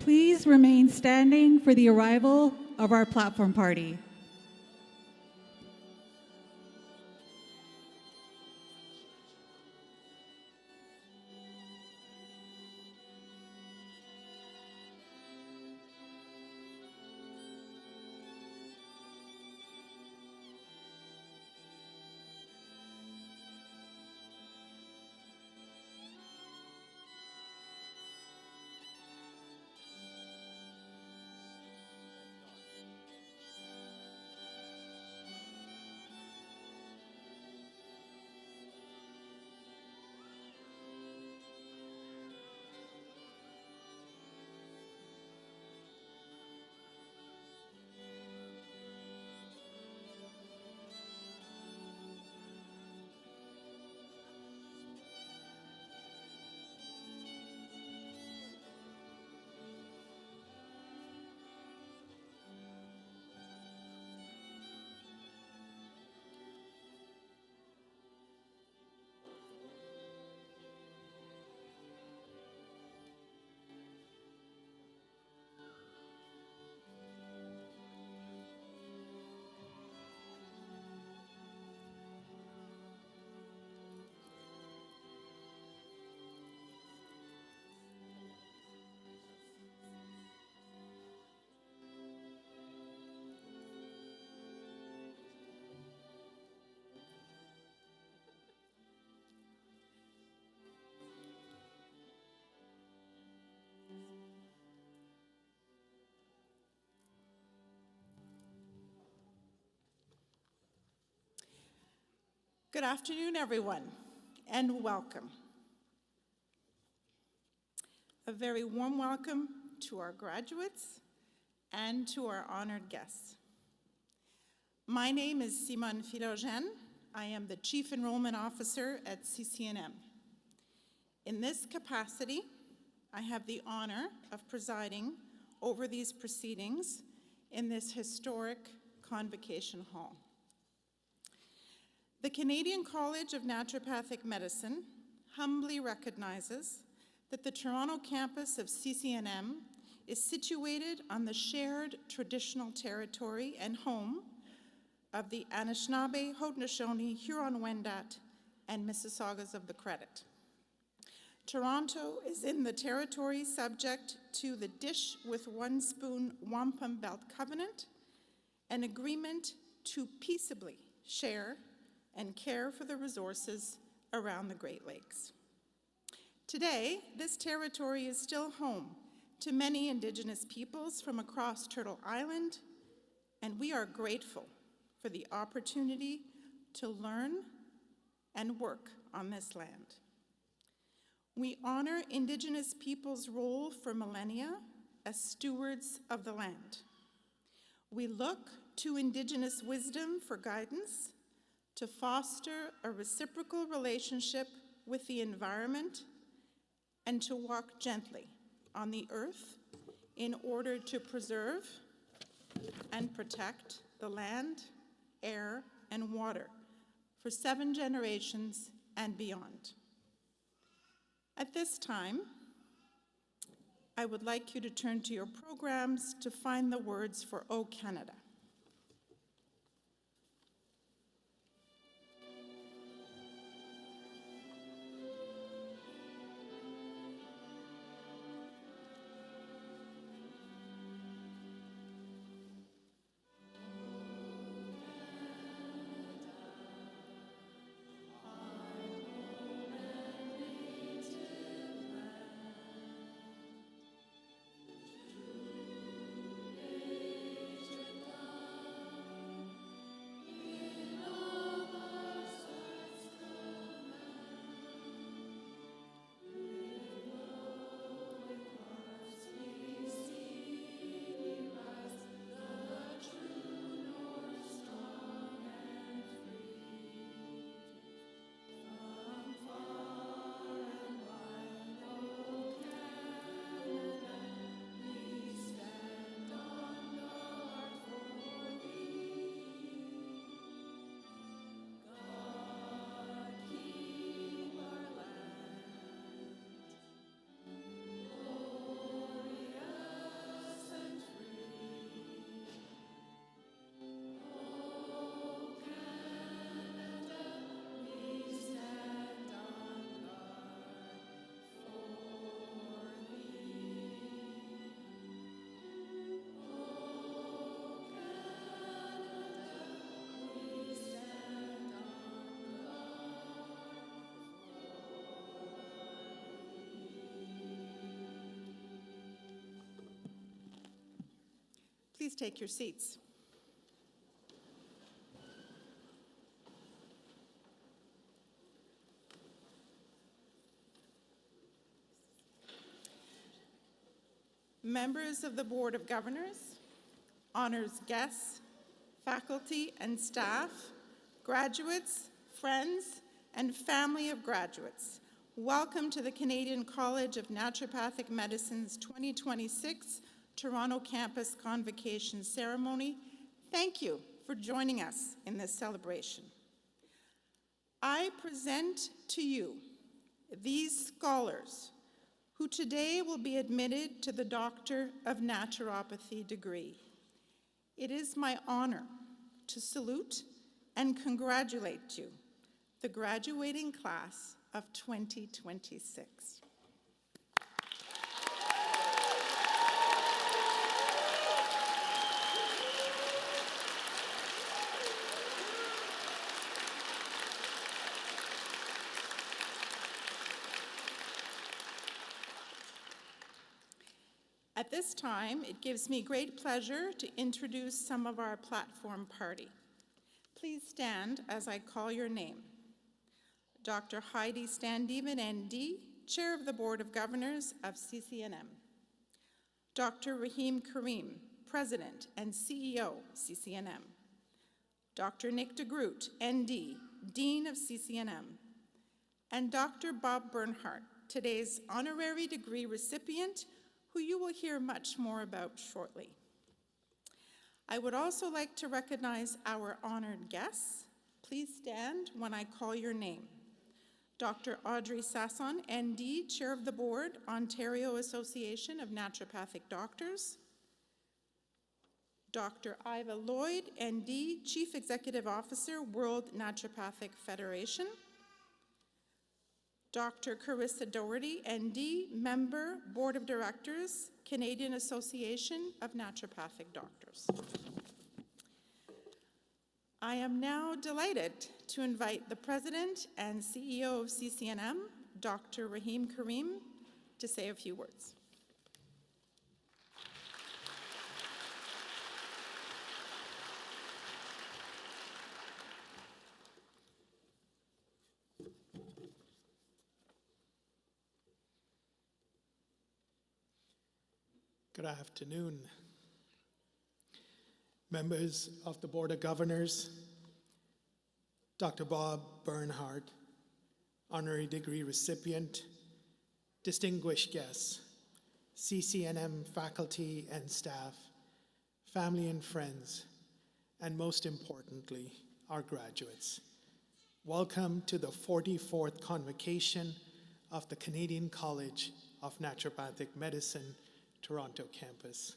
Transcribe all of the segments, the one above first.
please remain standing for the arrival of our platform party. Good afternoon, everyone, and welcome. A very warm welcome to our graduates and to our honored guests. My name is Simone Philogène. I am the Chief Enrollment Officer at CCNM. In this capacity, I have the honor of presiding over these proceedings in this historic Convocation Hall. The Canadian College of Naturopathic Medicine humbly recognizes that the Toronto campus of CCNM is situated on the shared traditional territory and home of the Anishinaabe, Haudenosaunee, Huron-Wendat, and Mississaugas of the Credit. Toronto is in the territory subject to the Dish with One Spoon Wampum Belt Covenant, an agreement to peaceably share and care for the resources around the Great Lakes. Today, this territory is still home to many Indigenous peoples from across Turtle Island, and we are grateful for the opportunity to learn and work on this land. We honor Indigenous peoples' role for millennia as stewards of the land. We look to Indigenous wisdom for guidance to foster a reciprocal relationship with the environment and to walk gently on the earth in order to preserve and protect the land, air, and water for 7 generations and beyond. At this time, I would like you to turn to your programs to find the words for O Canada. Please take your seats. Members of the Board of Governors, honors guests, faculty and staff, graduates, friends, and family of graduates, welcome to the Canadian College of Naturopathic Medicine's 2026 Toronto Campus Convocation ceremony. Thank you for joining us in this celebration. I present to you these scholars who today will be admitted to the Doctor of Naturopathy degree. It is my honor to salute and congratulate you, the graduating class of 2026. At this time, it gives me great pleasure to introduce some of our platform party. Please stand as I call your name. Dr. Heidi Standeven, ND, Chair of the Board of Governors of CCNM. Dr. Rahim Karim, President and CEO, CCNM. Dr. Nick DeGroot, ND, Dean of CCNM. And Dr. Bob Bernhardt, today's honorary degree recipient, who you will hear much more about shortly. I would also like to recognize our honored guests. Please stand when I call your name. Dr. Audrey Sasson, ND, Chair of the Board, Ontario Association of Naturopathic Doctors. Dr. Iva Lloyd, ND, Chief Executive Officer, World Naturopathic Federation. Dr. Carissa Doherty, ND, Member, Board of Directors, Canadian Association of Naturopathic Doctors. I am now delighted to invite the President and CEO of CCNM, Dr. Rahim Karim, to say a few words. Good afternoon. Members of the Board of Governors, Dr. Bob Bernhardt, honorary degree recipient, distinguished guests, CCNM faculty and staff, family and friends, and most importantly, our graduates. Welcome to the 44th Convocation of the Canadian College of Naturopathic Medicine, Toronto campus.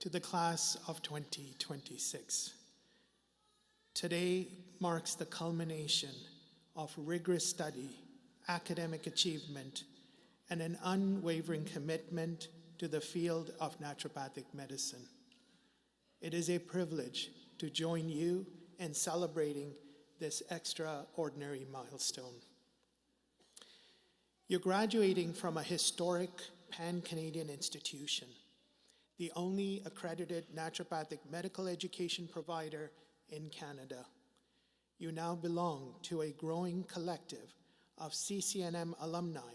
To the class of 2026. Today marks the culmination of rigorous study, academic achievement, and an unwavering commitment to the field of naturopathic medicine. It is a privilege to join you in celebrating this extraordinary milestone. You're graduating from a historic pan-Canadian institution, the only accredited naturopathic medical education provider in Canada. You now belong to a growing collective of CCNM alumni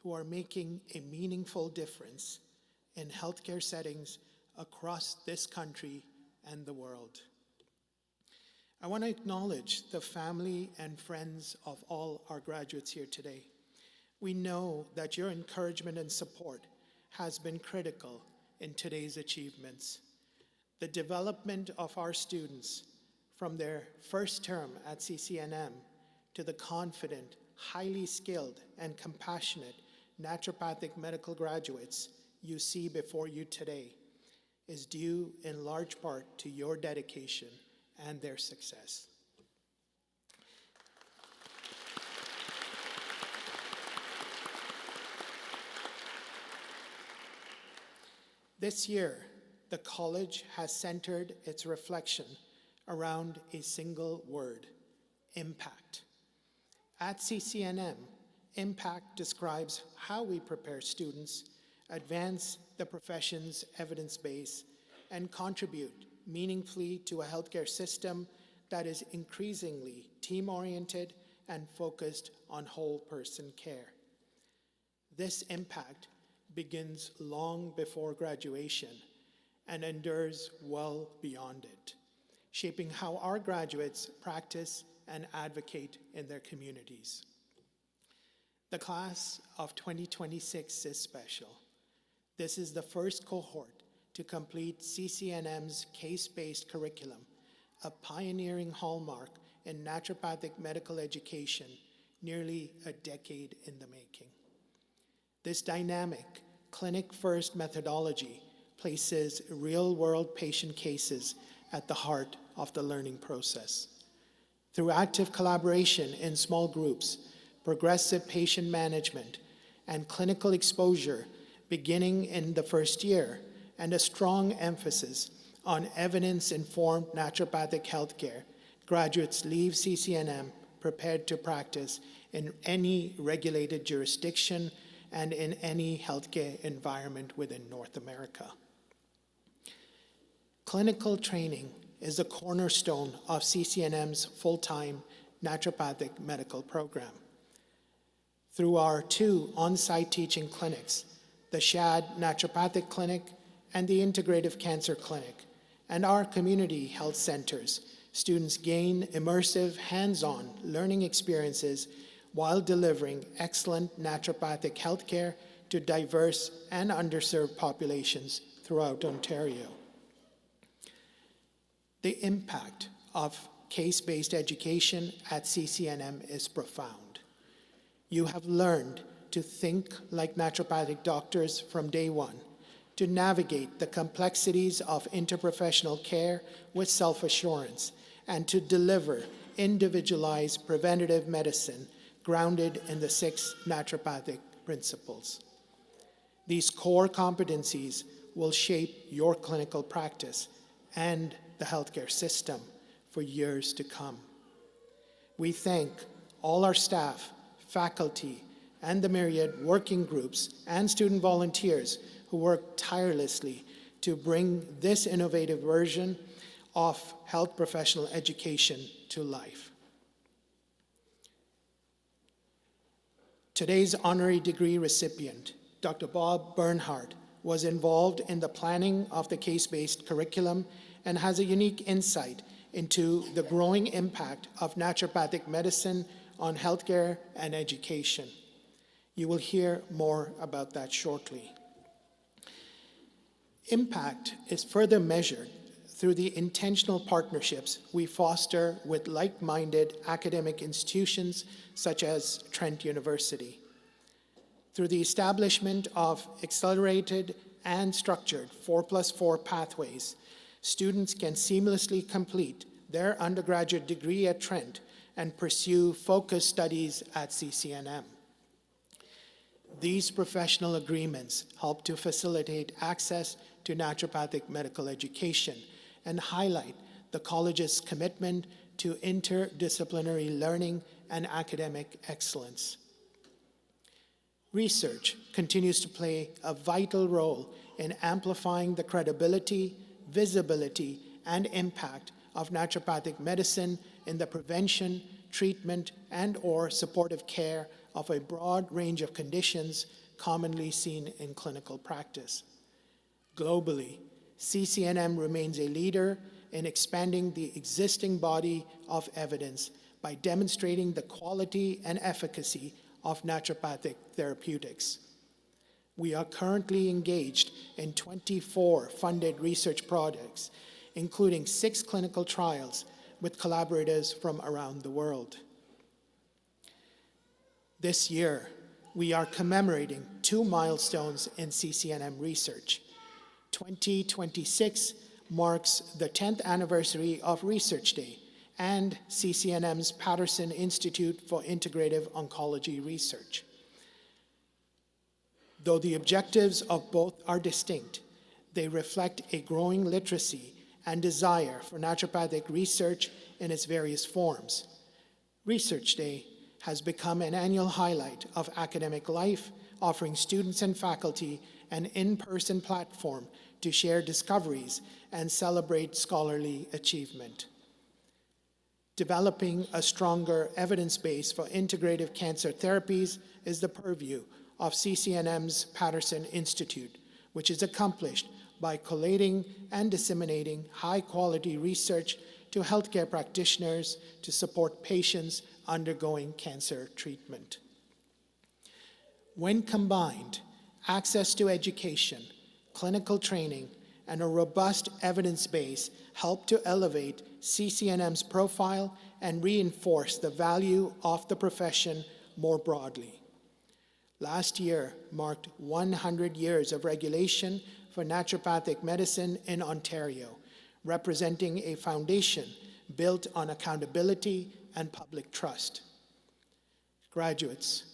who are making a meaningful difference in healthcare settings across this country and the world. I want to acknowledge the family and friends of all our graduates here today. We know that your encouragement and support has been critical in today's achievements. The development of our students from their first term at CCNM to the confident, highly skilled, and compassionate naturopathic medical graduates you see before you today is due in large part to your dedication and their success. This year, the college has centered its reflection around a single word: impact. At CCNM, Impact describes how we prepare students, advance the profession's evidence base, and contribute meaningfully to a healthcare system that is increasingly team-oriented and focused on whole-person care. This impact begins long before graduation and endures well beyond it, shaping how our graduates practice and advocate in their communities. The class of 2026 is special. This is the first cohort to complete CCNM's case-based curriculum, a pioneering hallmark in naturopathic medical education nearly a decade in the making. This dynamic, clinic-first methodology places real-world patient cases at the heart of the learning process. Through active collaboration in small groups, progressive patient management, and clinical exposure beginning in the first year, and a strong emphasis on evidence-informed naturopathic healthcare, graduates leave CCNM prepared to practice in any regulated jurisdiction and in any healthcare environment within North America. Clinical training is the cornerstone of CCNM's full-time naturopathic medical program. Through our 2 on-site teaching clinics, the SHAD Naturopathic Clinic and the Integrative Cancer Clinic, and our community health centers, students gain immersive, hands-on learning experiences while delivering excellent naturopathic healthcare to diverse and underserved populations throughout Ontario. The impact of case-based education at CCNM is profound. You have learned to think like naturopathic doctors from day one, to navigate the complexities of interprofessional care with self-assurance, and to deliver individualized preventative medicine grounded in the 6 naturopathic principles. These core competencies will shape your clinical practice and the healthcare system for years to come. We thank all our staff, faculty, and the myriad working groups and student volunteers who work tirelessly to bring this innovative version of health professional education to life. Today's honorary degree recipient, Dr. Bob Bernhardt, was involved in the planning of the case-based curriculum and has a unique insight into the growing impact of naturopathic medicine on healthcare and education. You will hear more about that shortly. Impact is further measured through the intentional partnerships we foster with like-minded academic institutions such as Trent University. Through the establishment of accelerated and structured 4+4 pathways, students can seamlessly complete their undergraduate degree at Trent and pursue focused studies at CCNM. These professional agreements help to facilitate access to naturopathic medical education and highlight the college's commitment to interdisciplinary learning and academic excellence. Research continues to play a vital role in amplifying the credibility, visibility, and impact of naturopathic medicine in the prevention, treatment, and/or supportive care of a broad range of conditions commonly seen in clinical practice. Globally, CCNM remains a leader in expanding the existing body of evidence by demonstrating the quality and efficacy of naturopathic therapeutics. We are currently engaged in 24 funded research projects, including 6 clinical trials with collaborators from around the world. This year, we are commemorating 2 milestones in CCNM research. 2026 marks the 10th anniversary of Research Day and CCNM's Patterson Institute for Integrative Oncology Research. Though the objectives of both are distinct, they reflect a growing literacy and desire for naturopathic research in its various forms. Research Day has become an annual highlight of academic life, offering students and faculty an in-person platform to share discoveries and celebrate scholarly achievement. Developing a stronger evidence base for integrative cancer therapies is the purview of CCNM's Patterson Institute, which is accomplished by collating and disseminating high-quality research to healthcare practitioners to support patients undergoing cancer treatment. When combined, access to education, clinical training, and a robust evidence base help to elevate CCNM's profile and reinforce the value of the profession more broadly. Last year marked 100 years of regulation for naturopathic medicine in Ontario, representing a foundation built on accountability and public trust. Graduates,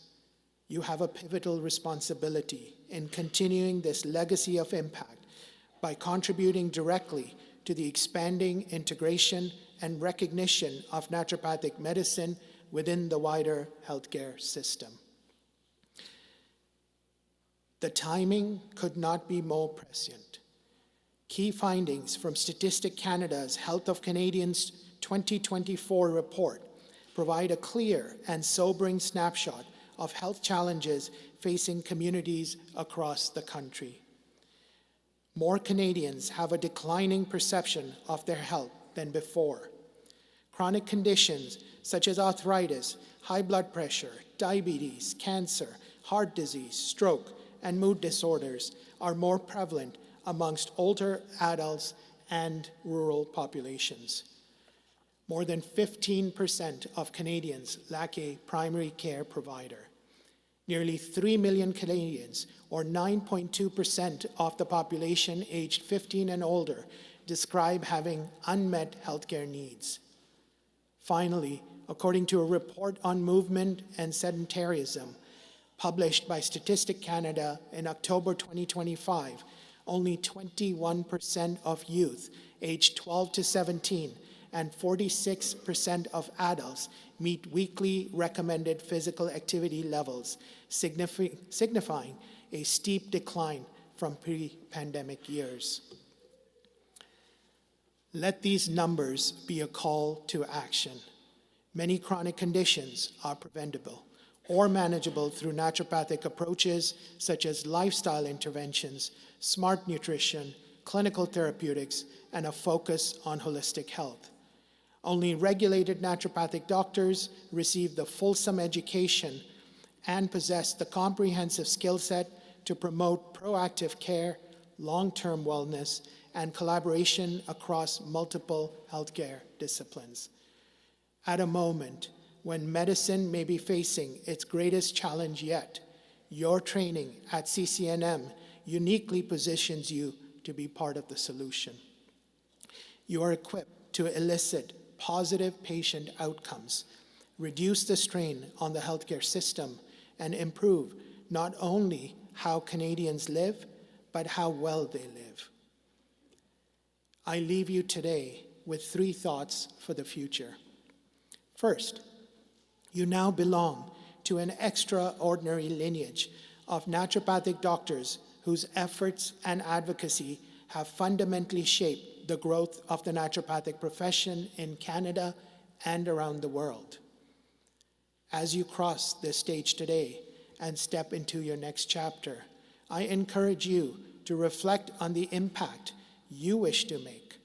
you have a pivotal responsibility in continuing this legacy of impact by contributing directly to the expanding integration and recognition of naturopathic medicine within the wider healthcare system. The timing could not be more prescient. Key findings from Statistic Canada's Health of Canadians 2024 report provide a clear and sobering snapshot of health challenges facing communities across the country. More Canadians have a declining perception of their health than before. Chronic conditions such as arthritis, high blood pressure, diabetes, cancer, heart disease, stroke, and mood disorders are more prevalent amongst older adults and rural populations. More than 15% of Canadians lack a primary care provider. Nearly 3 million Canadians, or 9.2% of the population aged 15 and older, describe having unmet healthcare needs. Finally, according to a report on movement and sedentarism, published by Statistic Canada in October 2025, only 21% of youth aged 12 to 17 and 46% of adults meet weekly recommended physical activity levels, signifying a steep decline from pre-pandemic years. Let these numbers be a call to action. Many chronic conditions are preventable or manageable through naturopathic approaches such as lifestyle interventions, smart nutrition, clinical therapeutics, and a focus on holistic health. Only regulated naturopathic doctors receive the fulsome education and possess the comprehensive skill set to promote proactive care, long-term wellness, and collaboration across multiple healthcare disciplines. At a moment when medicine may be facing its greatest challenge yet, your training at CCNM uniquely positions you to be part of the solution. You are equipped to elicit positive patient outcomes, reduce the strain on the healthcare system, and improve not only how Canadians live, but how well they live. I leave you today with 3 thoughts for the future. First, you now belong to an extraordinary lineage of naturopathic doctors whose efforts and advocacy have fundamentally shaped the growth of the naturopathic profession in Canada and around the world. As you cross this stage today and step into your next chapter, I encourage you to reflect on the impact you wish to make.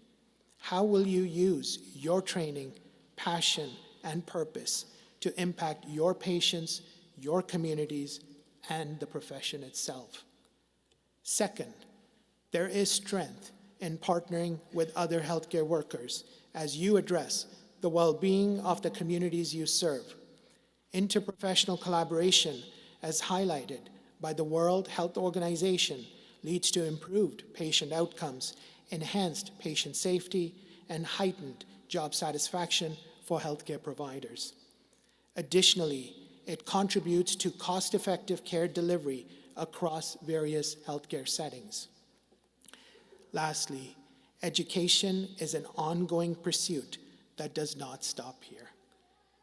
How will you use your training, passion, and purpose to impact your patients, your communities, and the profession itself? Second, there is strength in partnering with other healthcare workers as you address the well-being of the communities you serve. Interprofessional collaboration, as highlighted by the World Health Organization, leads to improved patient outcomes, enhanced patient safety, and heightened job satisfaction for healthcare providers. Additionally, it contributes to cost-effective care delivery across various healthcare settings. Lastly, education is an ongoing pursuit that does not stop here.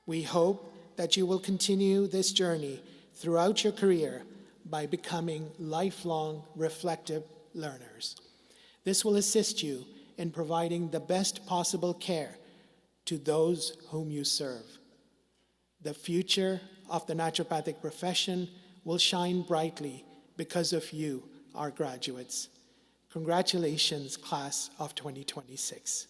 We hope that you will continue this journey throughout your career by becoming lifelong reflective learners. This will assist you in providing the best possible care to those whom you serve. The future of the naturopathic profession will shine brightly because of you, our graduates. Congratulations, class of 2026.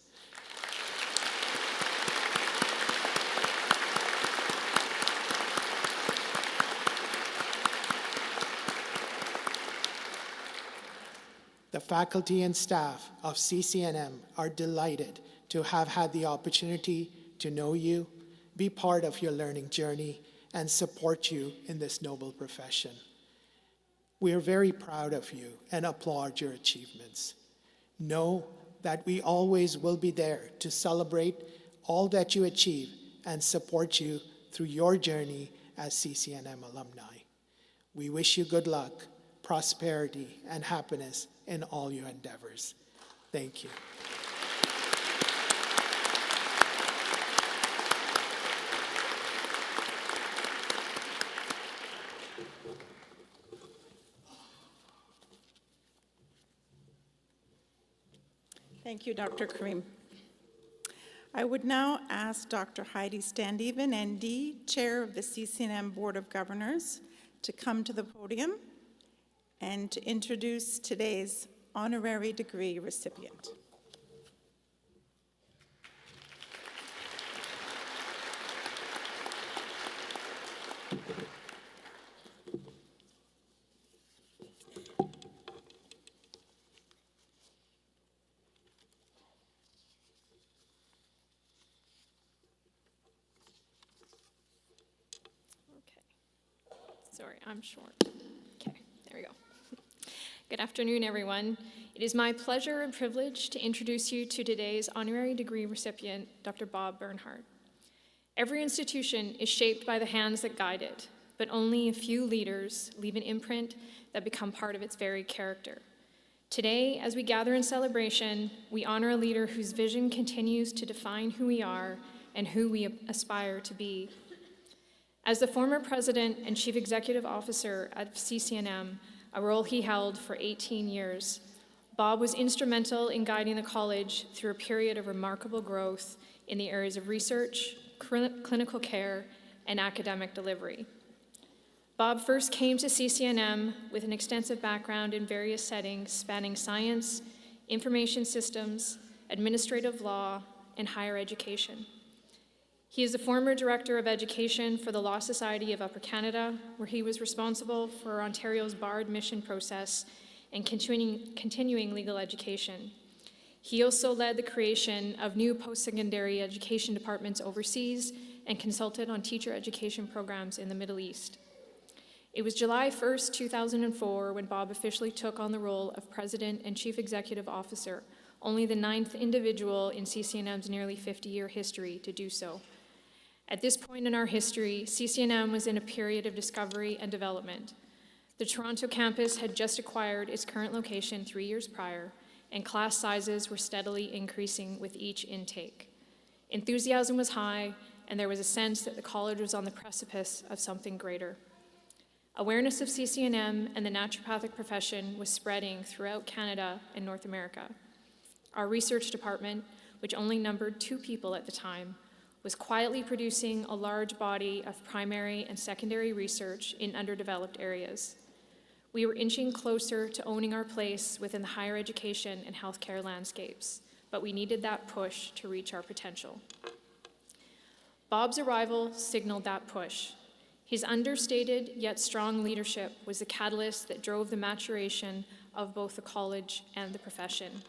The faculty and staff of CCNM are delighted to have had the opportunity to know you, be part of your learning journey, and support you in this noble profession. We are very proud of you and applaud your achievements. Know that we always will be there to celebrate all that you achieve and support you through your journey as CCNM alumni. We wish you good luck, prosperity, and happiness in all your endeavors. Thank you. Thank you, Dr. Karim. I would now ask Dr. Heidi Standeven, ND, Chair of the CCNM Board of Governors, to come to the podium and to introduce today's honorary degree recipient. Sorry, I'm short. Okay, there we go. Good afternoon, everyone. It is my pleasure and privilege to introduce you to today's honorary degree recipient, Dr. Bob Bernhardt. Every institution is shaped by the hands that guide it, but only a few leaders leave an imprint that become part of its very character. Today, as we gather in celebration, we honor a leader whose vision continues to define who we are and who we aspire to be. As the former president and chief executive officer at CCNM, a role he held for 18 years, Bob was instrumental in guiding the college through a period of remarkable growth in the areas of research, clinical care, and academic delivery. Bob first came to CCNM with an extensive background in various settings spanning science, information systems, administrative law, and higher education. He is the former Director of Education for the Law Society of Upper Canada, where he was responsible for Ontario's bar admission process and continuing legal education. He also led the creation of new post-secondary education departments overseas and consulted on teacher education programs in the Middle East. It was July 1st, 2004, when Bob officially took on the role of President and Chief Executive Officer, only the 9th individual in CCNM's nearly 50-year history to do so. At this point in our history, CCNM was in a period of discovery and development. The Toronto campus had just acquired its current location 3 years prior, and class sizes were steadily increasing with each intake. Enthusiasm was high, and there was a sense that the college was on the precipice of something greater. Awareness of CCNM and the naturopathic profession was spreading throughout Canada and North America. Our research department, which only numbered 2 people at the time, was quietly producing a large body of primary and secondary research in underdeveloped areas. We were inching closer to owning our place within the higher education and healthcare landscapes, but we needed that push to reach our potential. Bob's arrival signaled that push. His understated yet strong leadership was the catalyst that drove the maturation of both the college and the profession.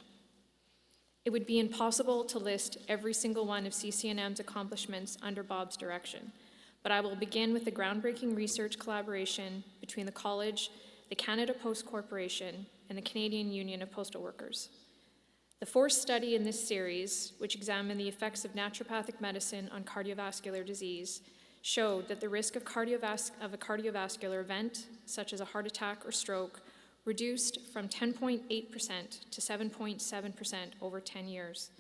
It would be impossible to list every single one of CCNM's accomplishments under Bob's direction, but I will begin with the groundbreaking research collaboration between the college, the Canada Post Corporation, and the Canadian Union of Postal Workers. The 4th study in this series, which examined the effects of naturopathic medicine on cardiovascular disease, showed that the risk of a cardiovascular event, such as a heart attack or stroke, reduced from 10.8% to 7.7% over 10 years.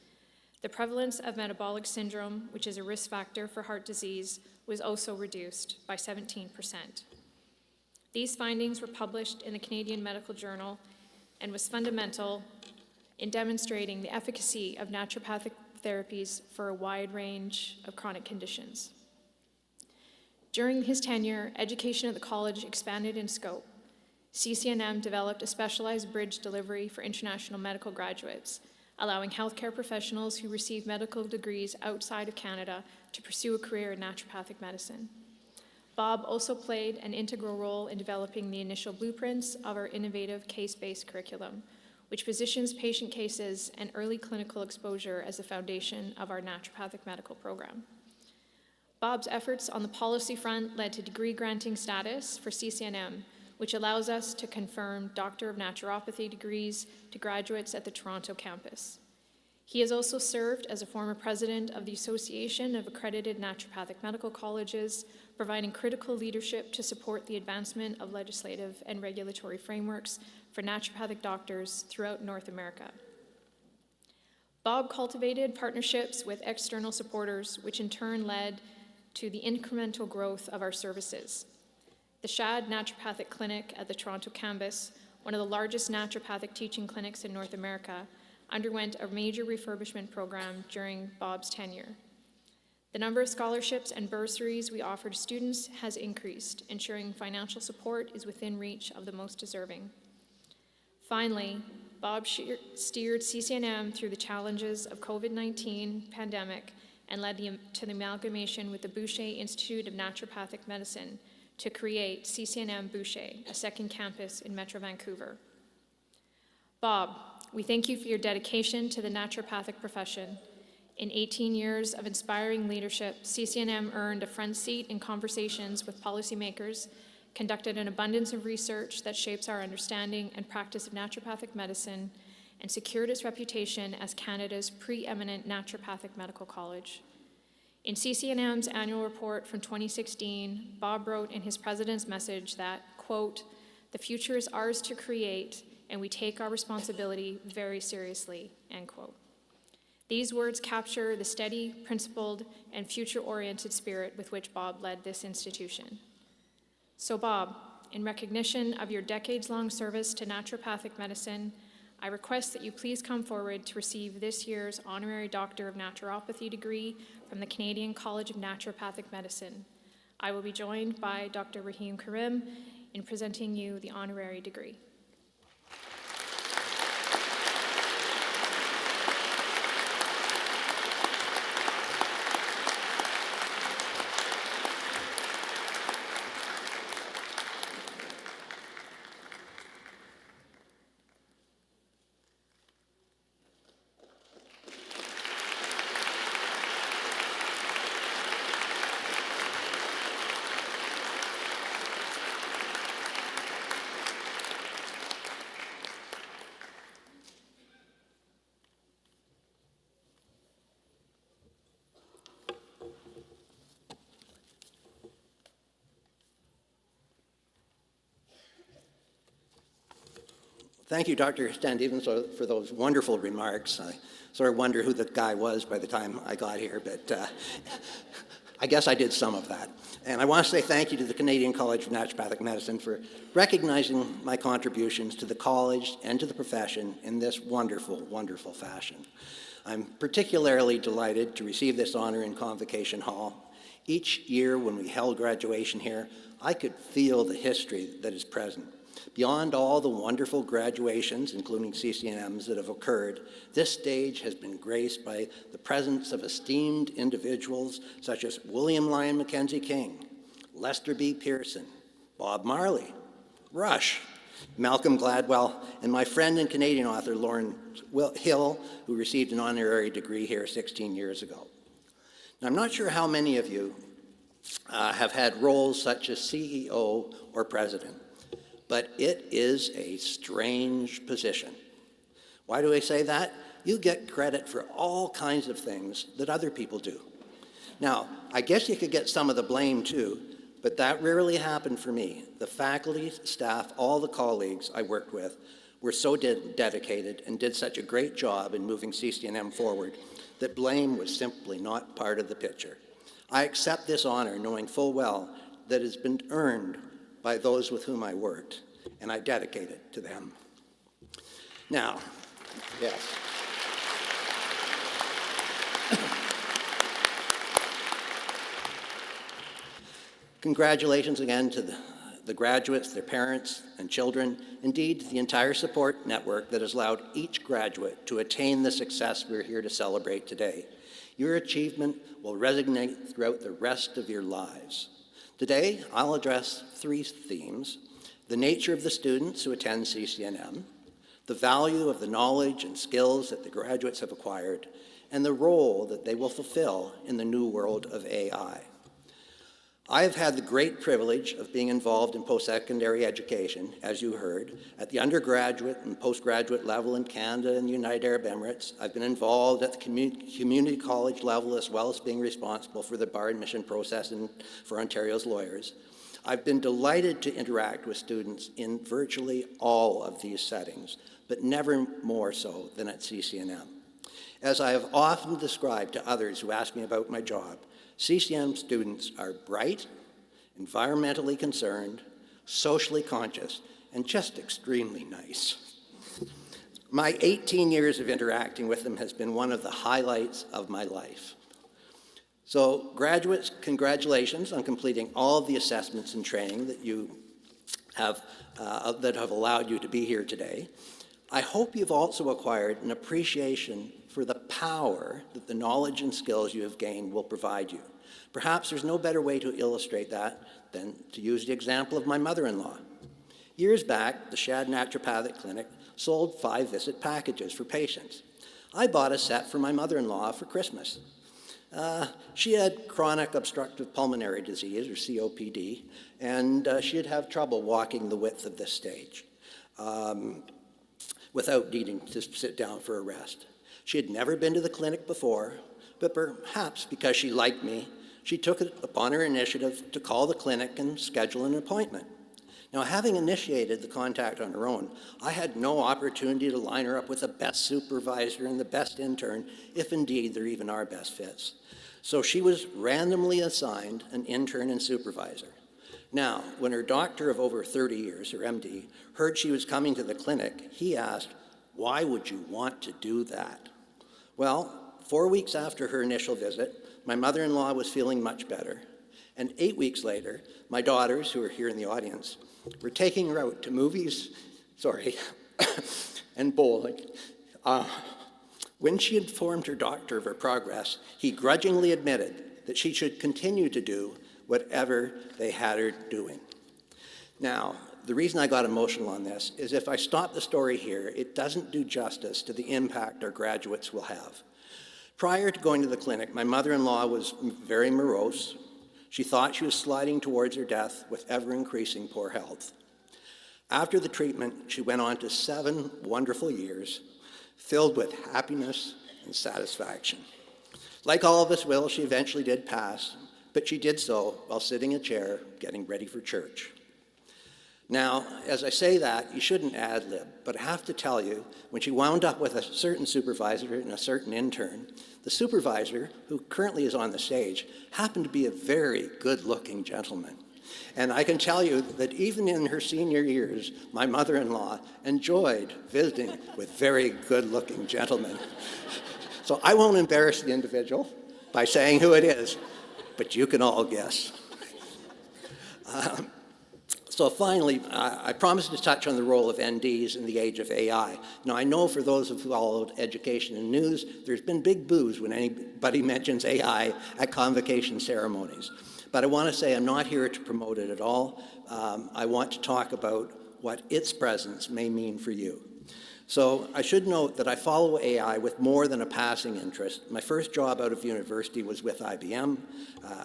The prevalence of metabolic syndrome, which is a risk factor for heart disease, was also reduced by 17%. These findings were published in the Canadian Medical Journal and was fundamental in demonstrating the efficacy of naturopathic therapies for a wide range of chronic conditions. During his tenure, education at the college expanded in scope. CCNM developed a specialized bridge delivery for international medical graduates, allowing healthcare professionals who receive medical degrees outside of Canada to pursue a career in naturopathic medicine. Bob also played an integral role in developing the initial blueprints of our innovative case-based curriculum, which positions patient cases and early clinical exposure as the foundation of our naturopathic medical program. Bob's efforts on the policy front led to degree granting status for CCNM, which allows us to confirm Doctor of Naturopathy degrees to graduates at the Toronto campus. He has also served as a former president of the Association of Accredited Naturopathic Medical Colleges, providing critical leadership to support the advancement of legislative and regulatory frameworks for naturopathic doctors throughout North America. Bob cultivated partnerships with external supporters, which in turn led to the incremental growth of our services. The Shad Naturopathic Clinic at the Toronto campus, one of the largest naturopathic teaching clinics in North America, underwent a major refurbishment program during Bob's tenure. The number of scholarships and bursaries we offer to students has increased, ensuring financial support is within reach of the most deserving. Finally, Bob steered CCNM through the challenges of COVID-19 pandemic and led to the amalgamation with the Boucher Institute of Naturopathic Medicine to create CCNM Boucher, a second campus in Metro Vancouver. Bob, we thank you for your dedication to the naturopathic profession. In 18 years of inspiring leadership, CCNM earned a front seat in conversations with policymakers, conducted an abundance of research that shapes our understanding and practice of naturopathic medicine, and secured its reputation as Canada's preeminent naturopathic medical college. In CCNM's annual report from 2016, Bob wrote in his president's message that, quote, "The future is ours to create, and we take our responsibility very seriously," end quote. These words capture the steady, principled, and future-oriented spirit with which Bob led this institution. So Bob, in recognition of your decades-long service to naturopathic medicine, I request that you please come forward to receive this year's Honorary Doctor of Naturopathy degree from the Canadian College of Naturopathic Medicine. I will be joined by Dr. Rahim Karim in presenting you the honorary degree. Thank you, Dr. Stevens, for those wonderful remarks. I sort of wonder who the guy was by the time I got here, but I guess I did some of that. And I want to say thank you to the Canadian College of Naturopathic Medicine for recognizing my contributions to the college and to the profession in this wonderful, wonderful fashion. I'm particularly delighted to receive this honor in Convocation Hall. Each year when we held graduation here, I could feel the history that is present. Beyond all the wonderful graduations, including CCNMs, that have occurred, this stage has been graced by the presence of esteemed individuals such as William Lyon Mackenzie King, Lester B. Pearson, Bob Marley, Rush, Malcolm Gladwell, and my friend and Canadian author Lauren Hill, who received an honorary degree here 16 years ago. Now, I'm not sure how many of you have had roles such as CEO or president, but it is a strange position. Why do I say that? You get credit for all kinds of things that other people do. Now, I guess you could get some of the blame too, but that rarely happened for me. The faculty, staff, all the colleagues I worked with were so dedicated and did such a great job in moving CCNM forward that blame was simply not part of the picture. I accept this honor knowing full well that it has been earned by those with whom I worked, and I dedicate it to them. Now, yes. Congratulations again to the graduates, their parents, and children, indeed the entire support network that has allowed each graduate to attain the success we're here to celebrate today. Your achievement will resonate throughout the rest of your lives. Today, I'll address three themes: the nature of the students who attend CCNM, the value of the knowledge and skills that the graduates have acquired, and the role that they will fulfill in the new world of AI. I have had the great privilege of being involved in post-secondary education, as you heard, at the undergraduate and postgraduate level in Canada and the United Arab Emirates. I've been involved at the community college level, as well as being responsible for the bar admission process for Ontario's lawyers. I've been delighted to interact with students in virtually all of these settings, but never more so than at CCNM. As I have often described to others who ask me about my job, CCNM students are bright, environmentally concerned, socially conscious, and just extremely nice. My 18 years of interacting with them has been one of the highlights of my life. So graduates, congratulations on completing all of the assessments and training that you have, that have allowed you to be here today. I hope you've also acquired an appreciation for the power that the knowledge and skills you have gained will provide you. Perhaps there's no better way to illustrate that than to use the example of my mother-in-law. Years back, the Shad Naturopathic Clinic sold 5-visit packages for patients. I bought a set for my mother-in-law for Christmas. She had chronic obstructive pulmonary disease, or COPD, and she'd have trouble walking the width of this stage without needing to sit down for a rest. She had never been to the clinic before, but perhaps because she liked me, she took it upon her initiative to call the clinic and schedule an appointment. Now, having initiated the contact on her own, I had no opportunity to line her up with the best supervisor and the best intern, if indeed there even are best fits. So she was randomly assigned an intern and supervisor. Now, when her doctor of over 30 years, her MD, heard she was coming to the clinic, he asked, "Why would you want to do that?" Well, 4 weeks after her initial visit, my mother-in-law was feeling much better. And 8 weeks later, my daughters, who are here in the audience, were taking her out to movies, and bowling. When she informed her doctor of her progress, he grudgingly admitted that she should continue to do whatever they had her doing. Now, the reason I got emotional on this is if I stop the story here, it doesn't do justice to the impact our graduates will have. Prior to going to the clinic, my mother-in-law was very morose. She thought she was sliding towards her death with ever-increasing poor health. After the treatment, she went on to 7 wonderful years, filled with happiness and satisfaction. Like all of us will, she eventually did pass, but she did so while sitting in a chair getting ready for church. Now, as I say that, you shouldn't ad-lib, but I have to tell you, when she wound up with a certain supervisor and a certain intern, the supervisor, who currently is on the stage, happened to be a very good-looking gentleman. And I can tell you that even in her senior years, my mother-in-law enjoyed visiting with very good-looking gentlemen. So I won't embarrass the individual by saying who it is, but you can all guess. So finally, I promised to touch on the role of NDs in the age of AI. Now, I know for those who followed education and news, there's been big boos when anybody mentions AI at convocation ceremonies. But I want to say I'm not here to promote it at all. I want to talk about what its presence may mean for you. So I should note that I follow AI with more than a passing interest. My first job out of university was with IBM.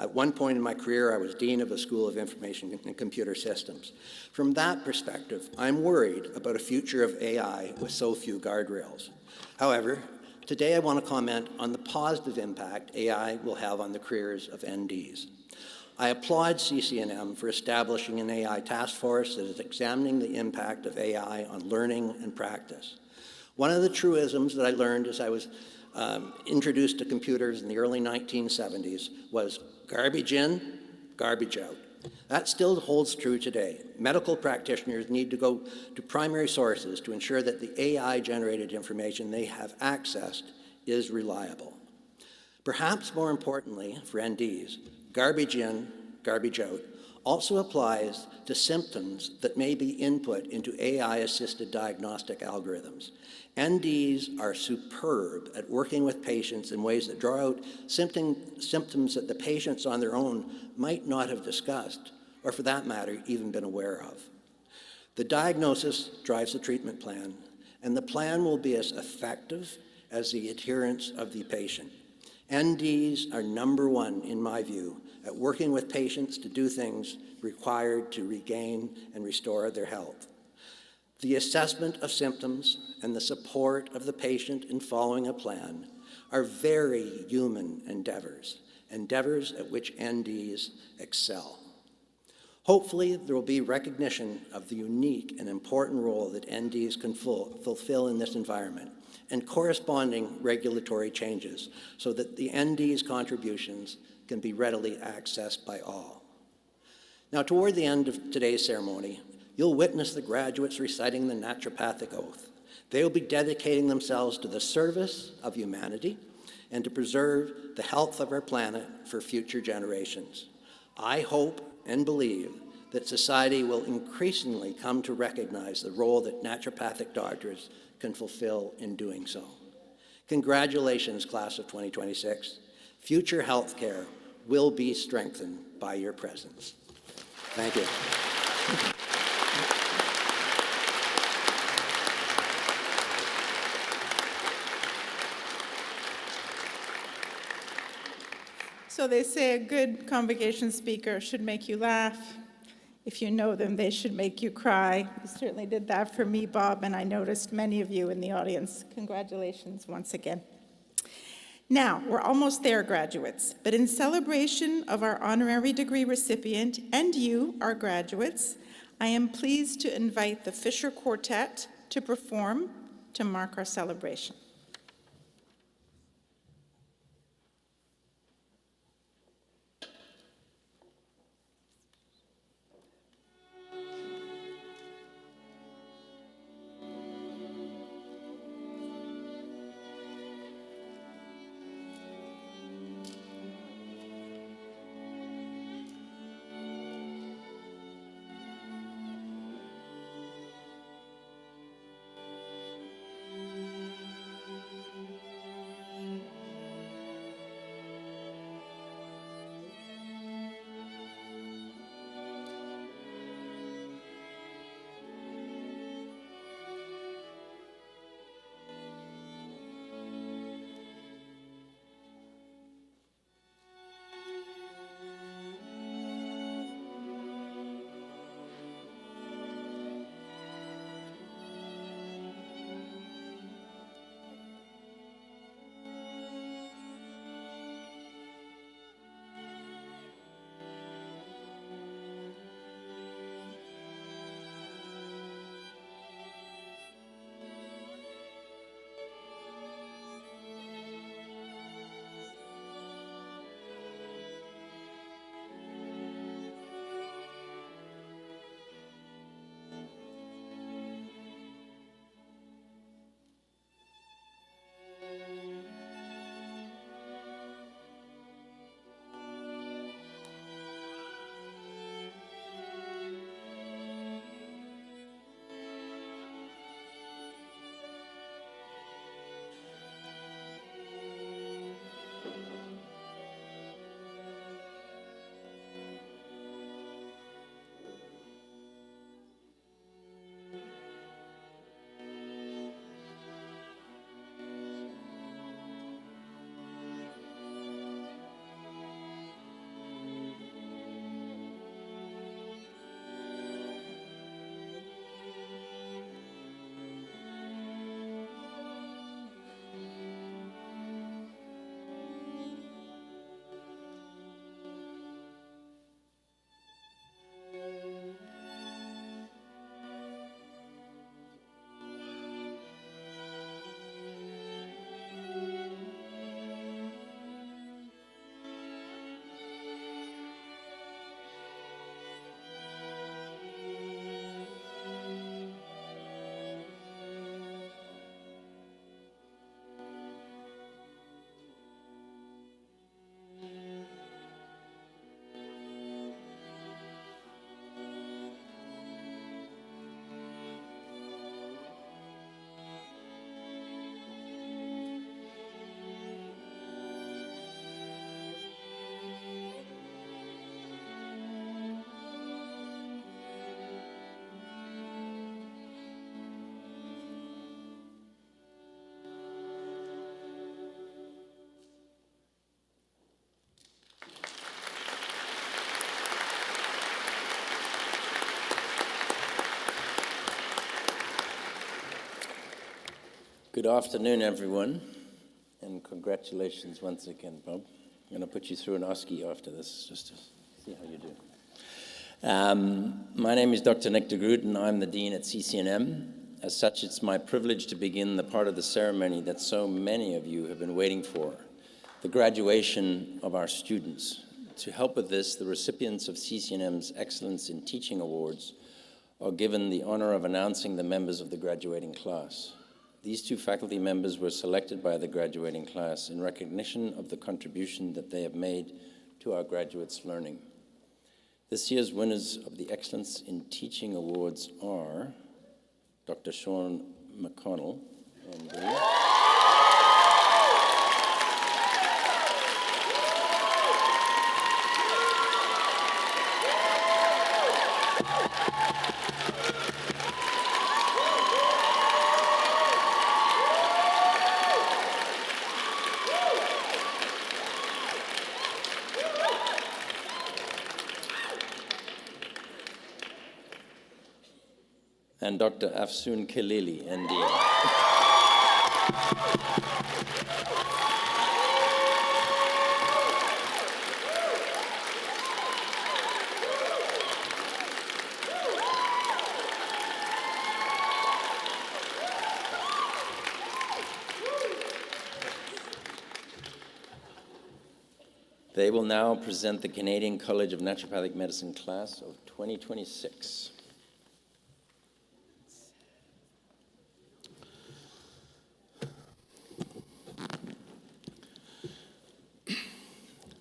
At one point in my career, I was dean of a school of information and computer systems. From that perspective, I'm worried about a future of AI with so few guardrails. However, today I want to comment on the positive impact AI will have on the careers of NDs. I applaud CCNM for establishing an AI task force that is examining the impact of AI on learning and practice. One of the truisms that I learned as I was introduced to computers in the early 1970s was garbage in, garbage out. That still holds true today. Medical practitioners need to go to primary sources to ensure that the AI-generated information they have accessed is reliable. Perhaps more importantly for NDs, garbage in, garbage out also applies to symptoms that may be input into AI-assisted diagnostic algorithms. NDs are superb at working with patients in ways that draw out symptoms that the patients on their own might not have discussed, or for that matter, even been aware of. The diagnosis drives the treatment plan, and the plan will be as effective as the adherence of the patient. NDs are number one, in my view, at working with patients to do things required to regain and restore their health. The assessment of symptoms and the support of the patient in following a plan are very human endeavors at which NDs excel. Hopefully, there will be recognition of the unique and important role that NDs can fulfill in this environment and corresponding regulatory changes so that the ND's contributions can be readily accessed by all. Now, toward the end of today's ceremony, you'll witness the graduates reciting the Naturopathic Oath. They will be dedicating themselves to the service of humanity and to preserve the health of our planet for future generations. I hope and believe that society will increasingly come to recognize the role that naturopathic doctors can fulfill in doing so. Congratulations, class of 2026. Future health care will be strengthened by your presence. Thank you. So they say a good convocation speaker should make you laugh. If you know them, they should make you cry. You certainly did that for me, Bob, and I noticed many of you in the audience. Congratulations once again. Now, we're almost there, graduates, but in celebration of our honorary degree recipient and you, our graduates, I am pleased to invite the Fisher Quartet to perform to mark our celebration. Good afternoon, everyone, and congratulations once again, Bob. I'm going to put you through an OSCE after this, just to see how you do. My name is Dr. Nick de Groot, and I'm the Dean at CCNM. As such, it's my privilege to begin the part of the ceremony that so many of you have been waiting for, the graduation of our students. To help with this, the recipients of CCNM's Excellence in Teaching Awards are given the honor of announcing the members of the graduating class. These two faculty members were selected by the graduating class in recognition of the contribution that they have made to our graduates' learning. This year's winners of the Excellence in Teaching Awards are Dr. Sean McConnell, MD. And Dr. Afsoon Khalili, ND. They will now present the Canadian College of Naturopathic Medicine class of 2026.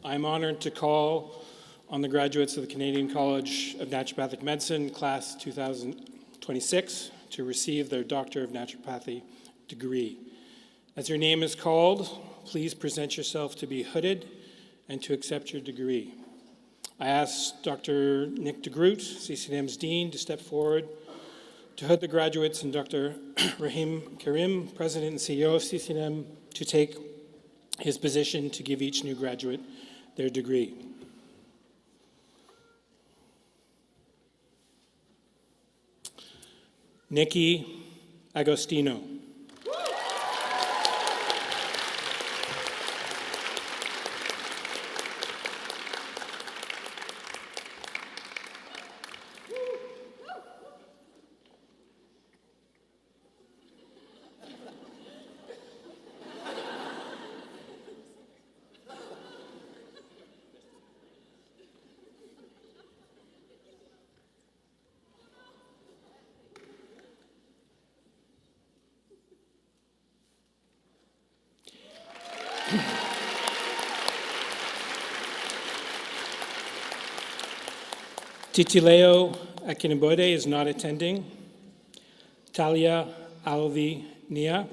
I'm honored to call on the graduates of the Canadian College of Naturopathic Medicine, Class 2026, to receive their Doctor of Naturopathy degree. As your name is called, please present yourself to be hooded and to accept your degree. I ask Dr. Nick de Groot, CCNM's Dean, to step forward to hood the graduates, and Dr. Rahim Karim, President and CEO of CCNM, to take his position to give each new graduate their degree. Nikki Agostino. Titileo Akinibode is not attending. Talia Alvi Nia.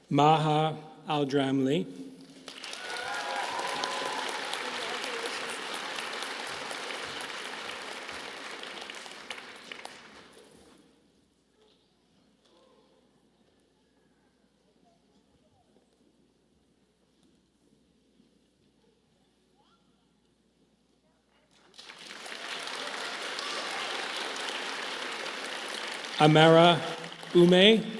Maha Aldramli. Amara Ume.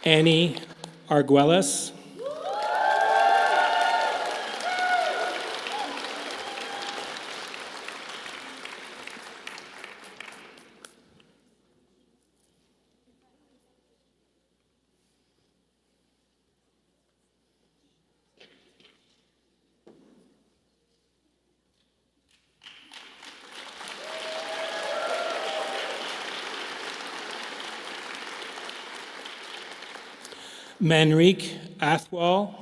Annie Arguelles. Manrik Athwal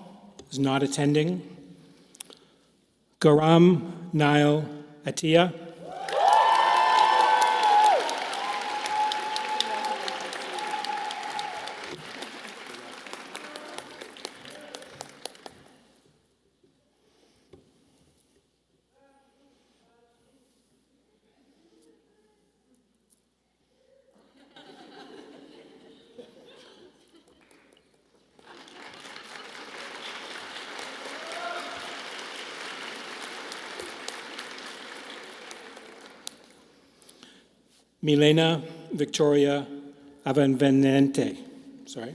is not attending. Garam Nile Atia. Milena Victoria Avanvenente. Sorry.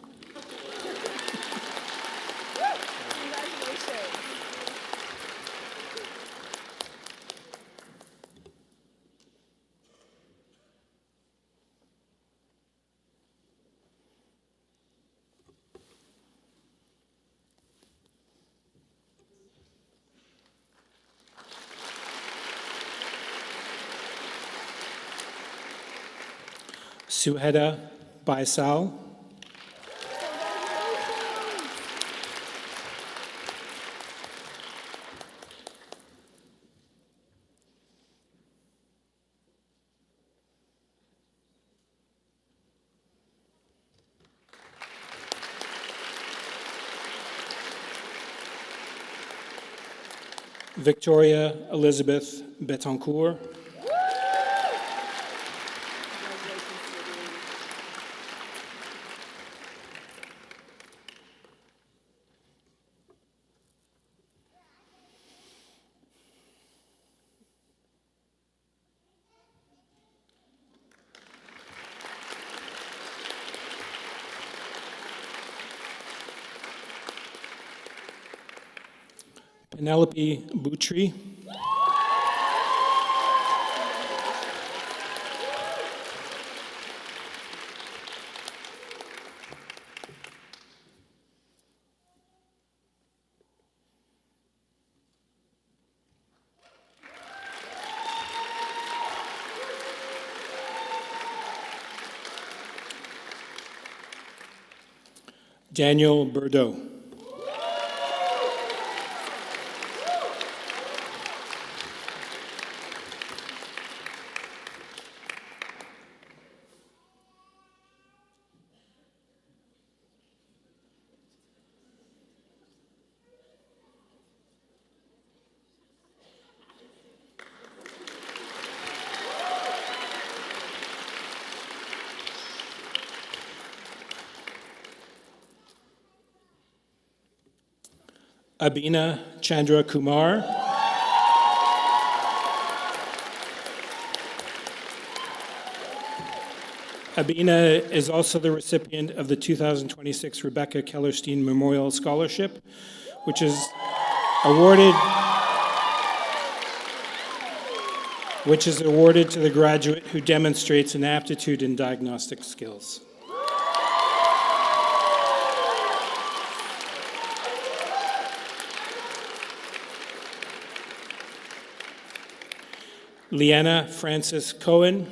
Suheda Baisal. Victoria Elizabeth Betancourt. Penelope Boutry. Daniel Bordeaux. Abina Chandra Kumar. Abina is also the recipient of the 2026 Rebecca Kellerstein Memorial Scholarship, which is awarded to the graduate who demonstrates an aptitude in diagnostic skills. Leanna Francis Cohen.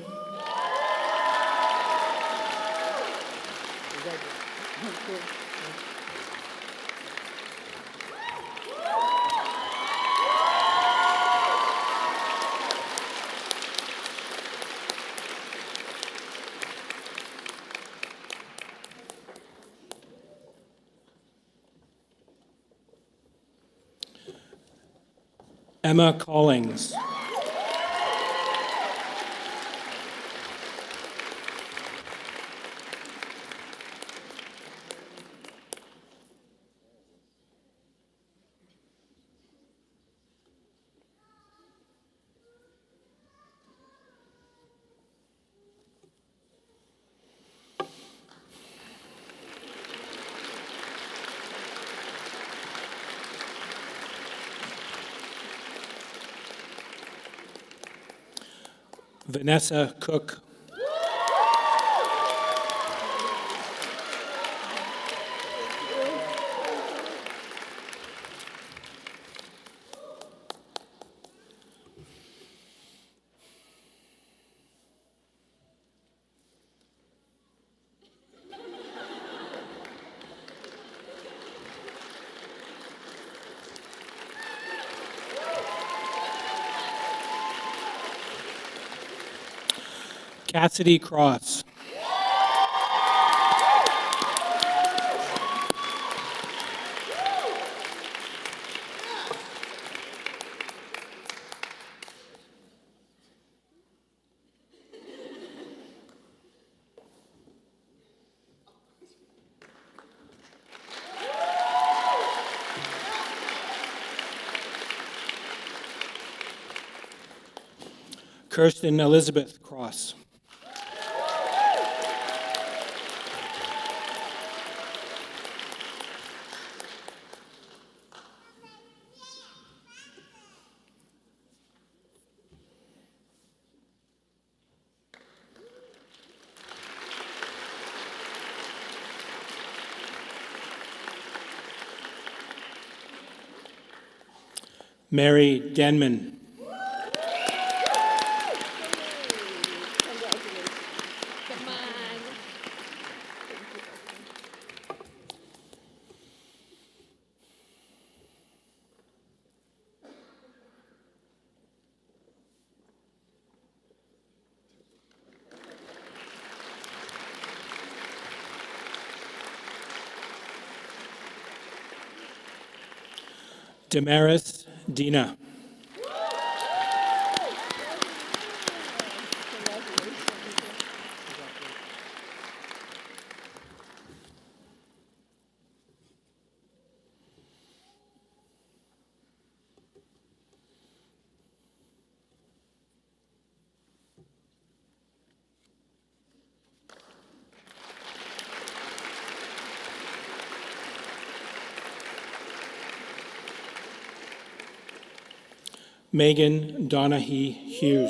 Emma Collings. Vanessa Cook. Cassidy Cross. Kirsten Elizabeth Cross. Mary Denman. Come on. Damaris Dina. Megan Donahue Hughes.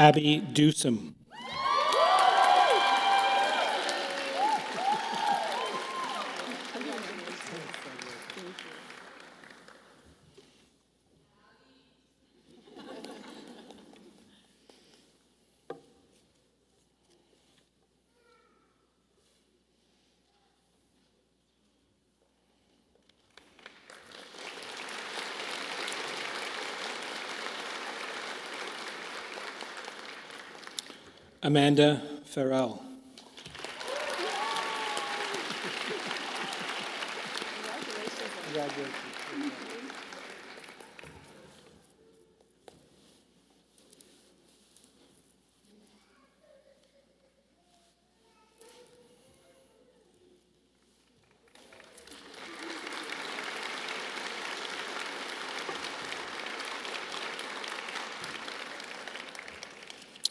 Abby Dewsome. Amanda Farrell.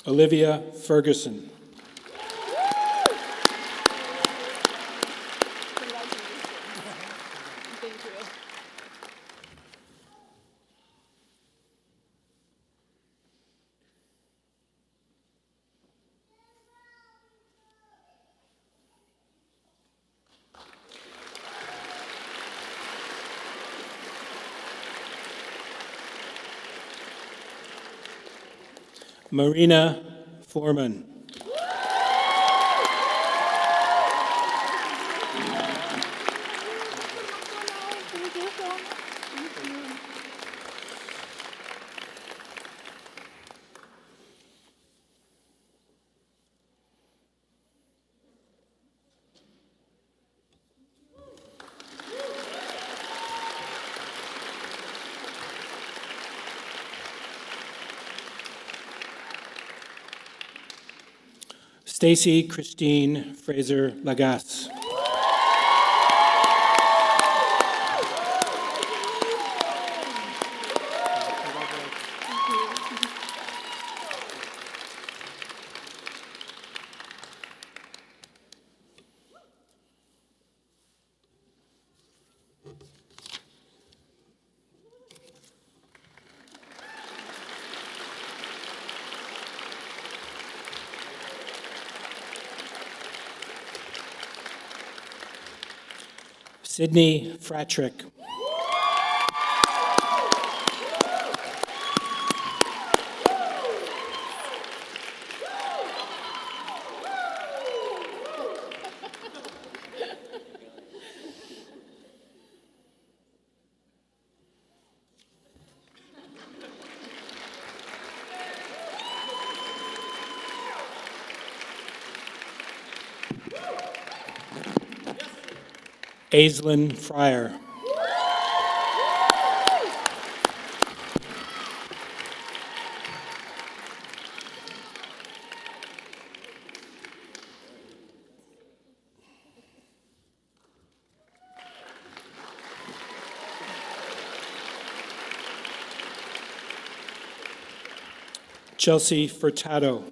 Olivia Ferguson. Marina Foreman. Stacy Christine Fraser Lagasse. Sydney Fratrick. Aislinn Fryer. Chelsea Furtado.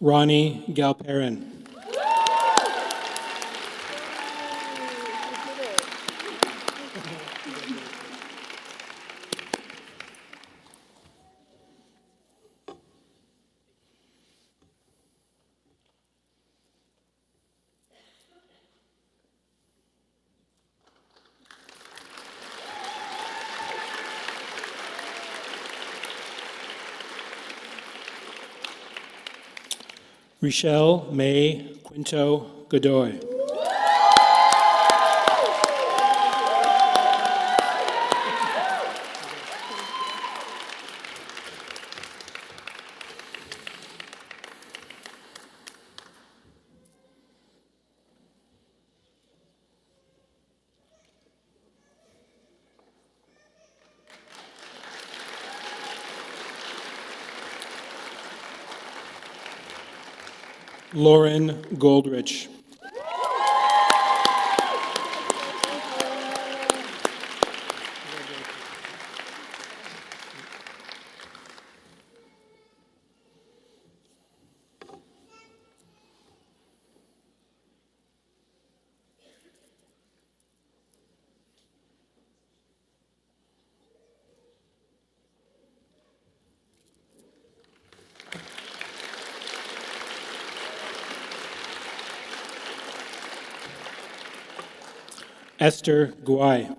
Ronnie Galperin. Rochelle May Quinto Godoy. Lauren Goldrich. Esther Guay.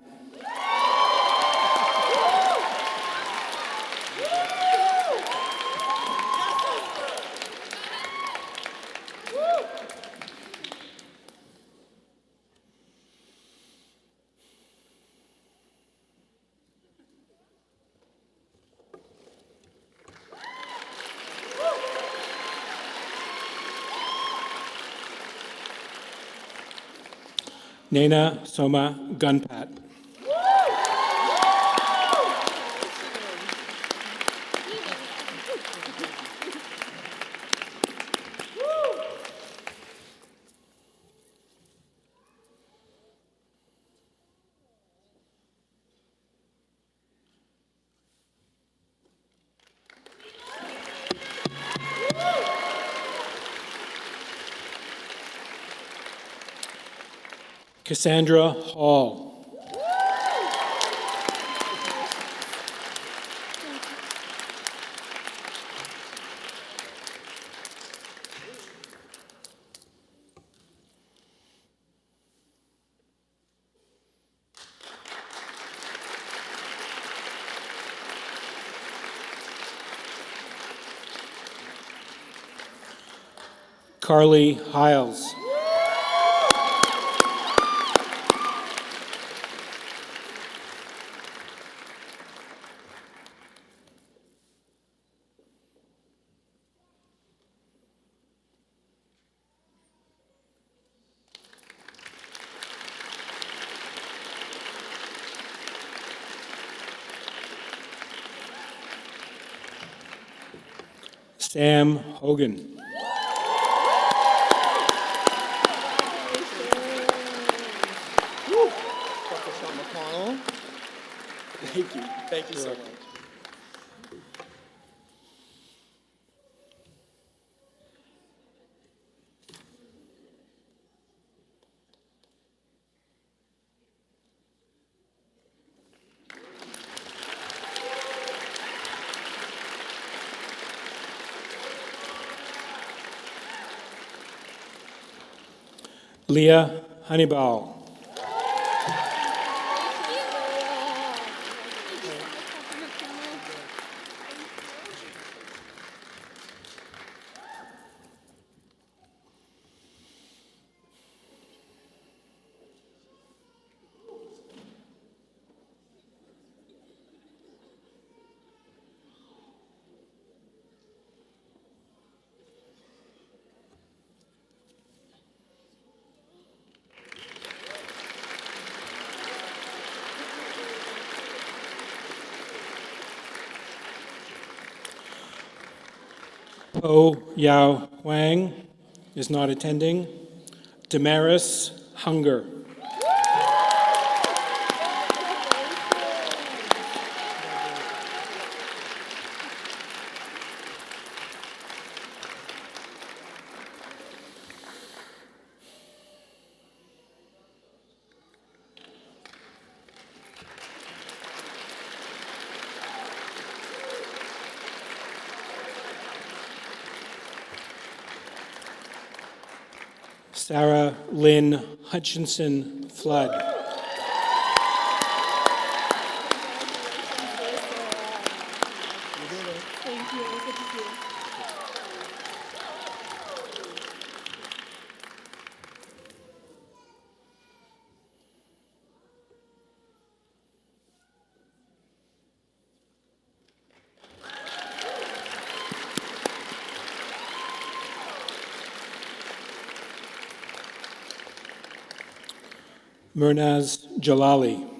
Nena Soma Gunpat. Cassandra Hall. Carly Hiles. Sam Hogan. Thank you. you so much. Leah Honeyball. Po Yao Wang is not attending. Damaris Hunger. Sarah Lynn Hutchinson Flood. Murnaz Jalali.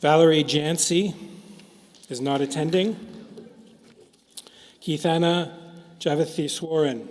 Valerie Jancy is not attending. Keithana Javatheswaran.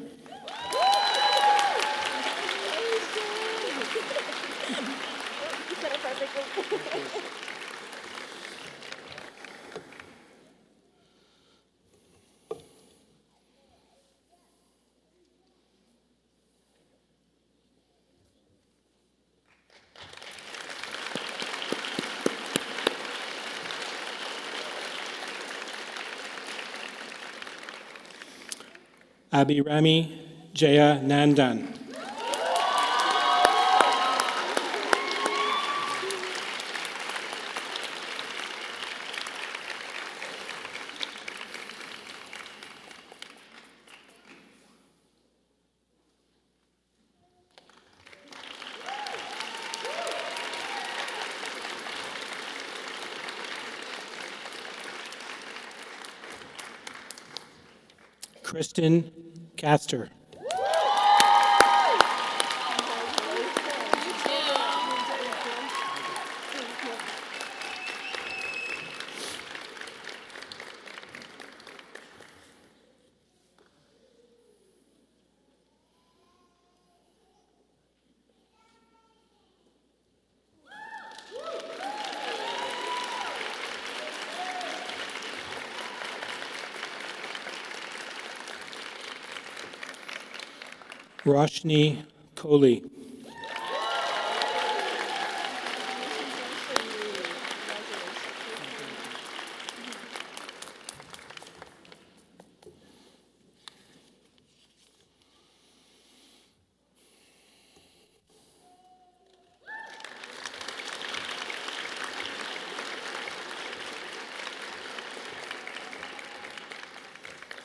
Abhirami Jaya Nandan. Kristen Caster. Roshni Kohli.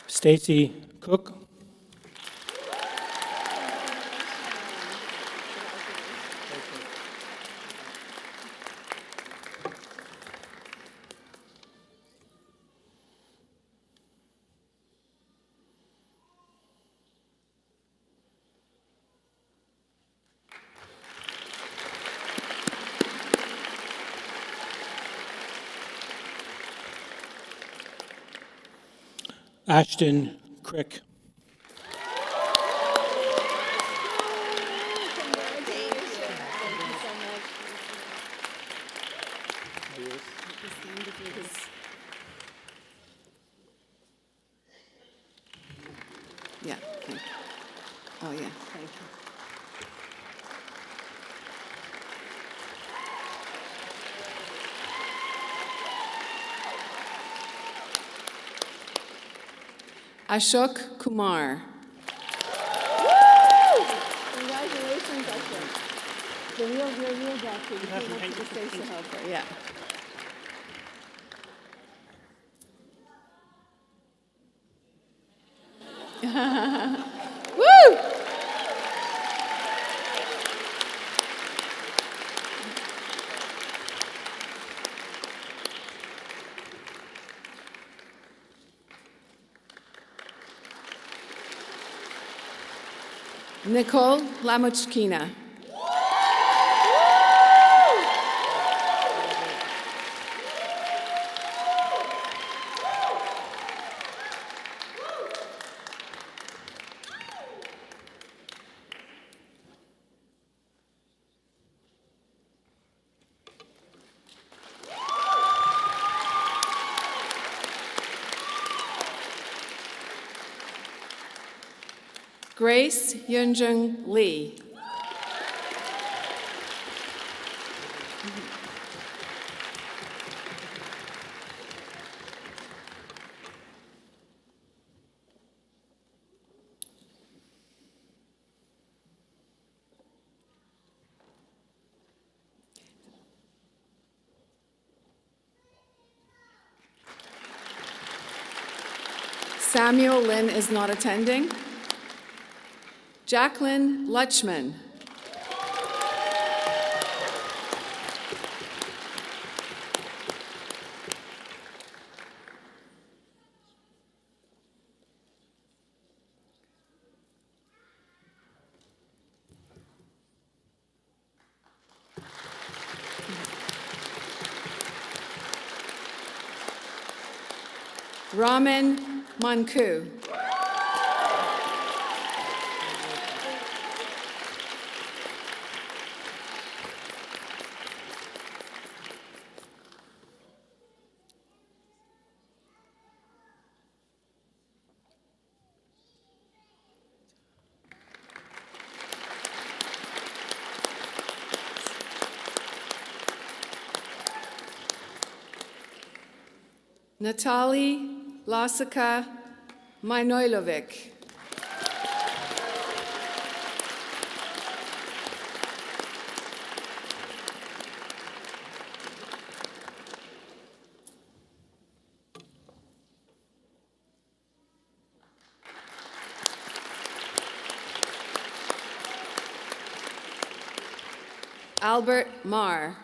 Stacy Cook. Ashton Crick. Yeah, thank you. Oh, yeah, thank you. Ashok Kumar. Congratulations, Ashok. You're a real doctor. You came up to the stage to help her. Yeah. Woo! Nicole Lamuchkina. Grace Yunjung Lee. Samuel Lin is not attending. Jacqueline Lutchman. Raman Manku. Natalie Lasika Majnojlovic. Albert Marr.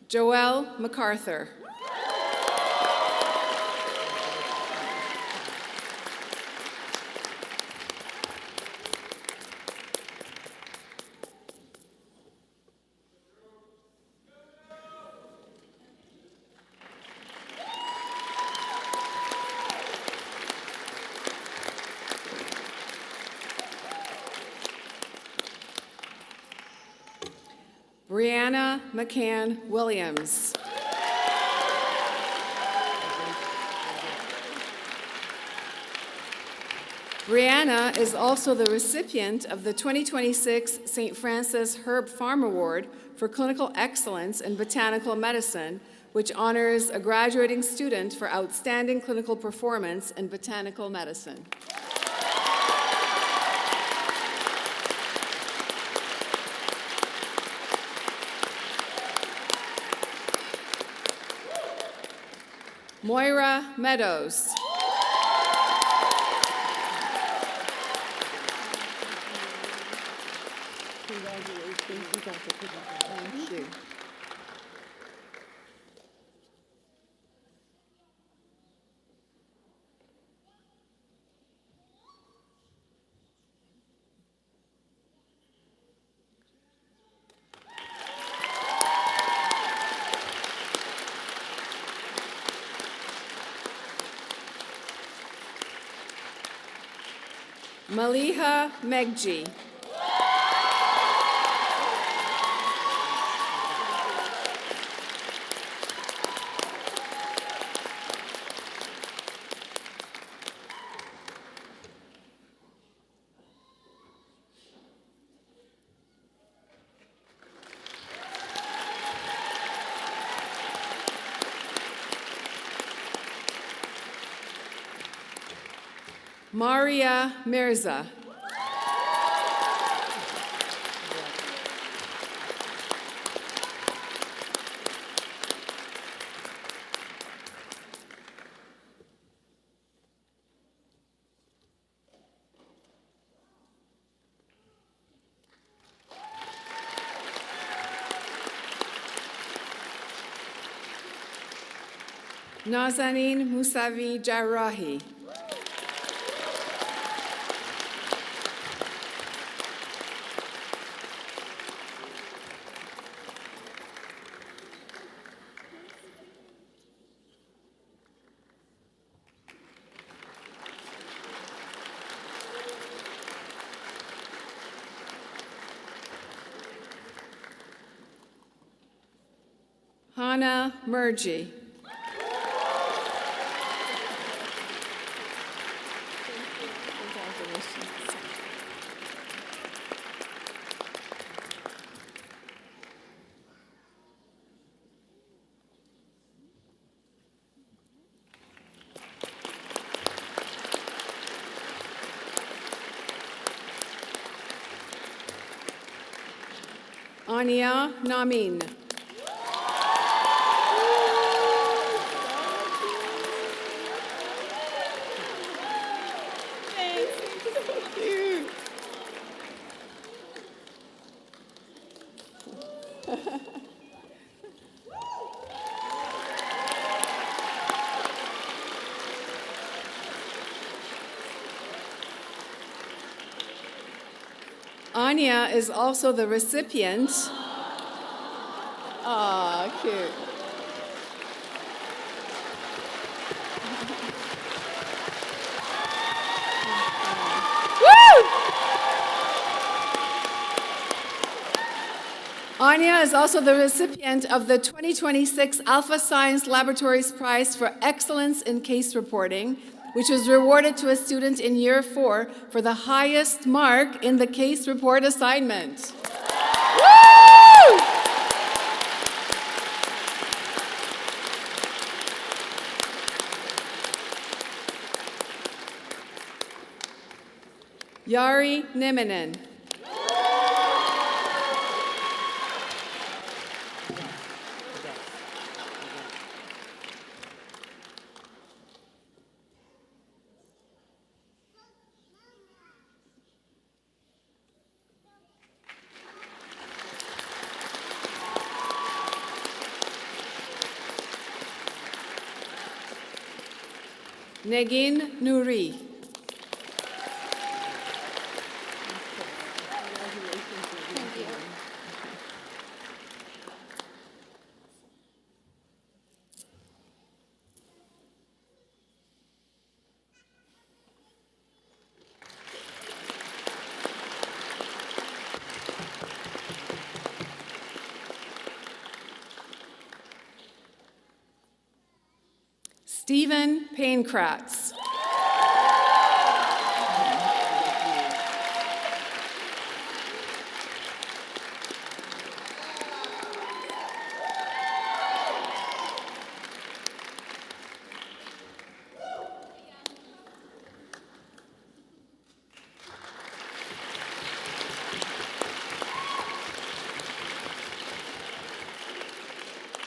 Joelle MacArthur. Brianna McCann Williams. Brianna is also the recipient of the 2026 St. Francis Herb Farm Award for Clinical Excellence in Botanical Medicine, which honors a graduating student for outstanding clinical performance in botanical medicine. Moira Meadows. Thank you. Maliha Megji. Maria Mirza. Nazanin Musavi Jarahi. Hana Murji. Ania Namin. Anya is also the recipient. Aw, cute. Anya is also the recipient of the 2026 Alpha Science Laboratories Prize for Excellence in Case Reporting, which was rewarded to a student in Year 4 for the highest mark in the case report assignment. Woo! Yari Niminen. Negin Nuri. Stephen Painkratz.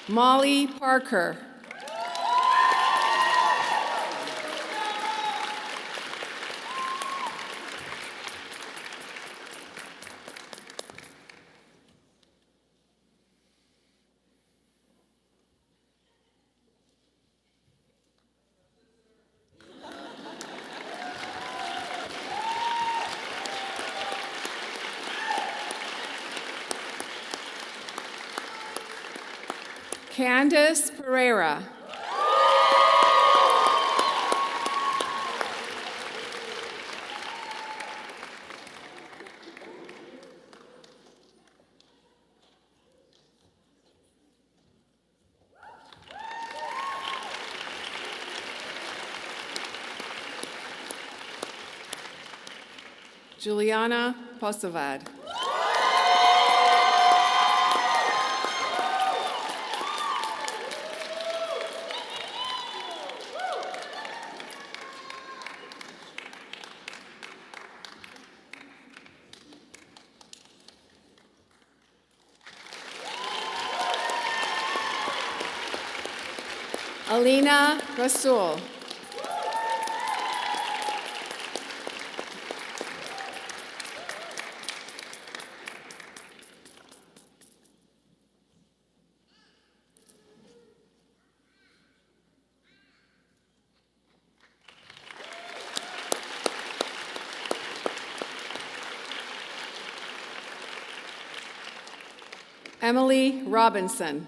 Molly Parker. Candace Pereira. Juliana Posavad. Alina Rasul. Emily Robinson.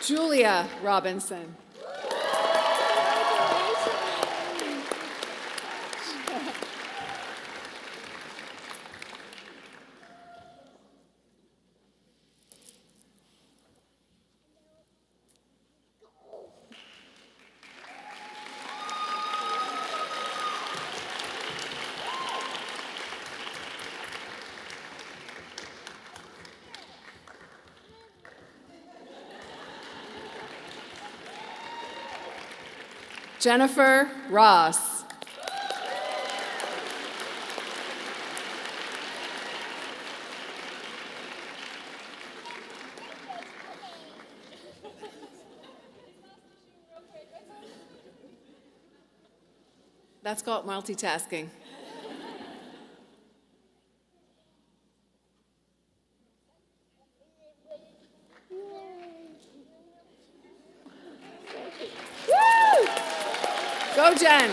Julia Robinson. Jennifer Ross. That's called multitasking. Woo! Go, Jen.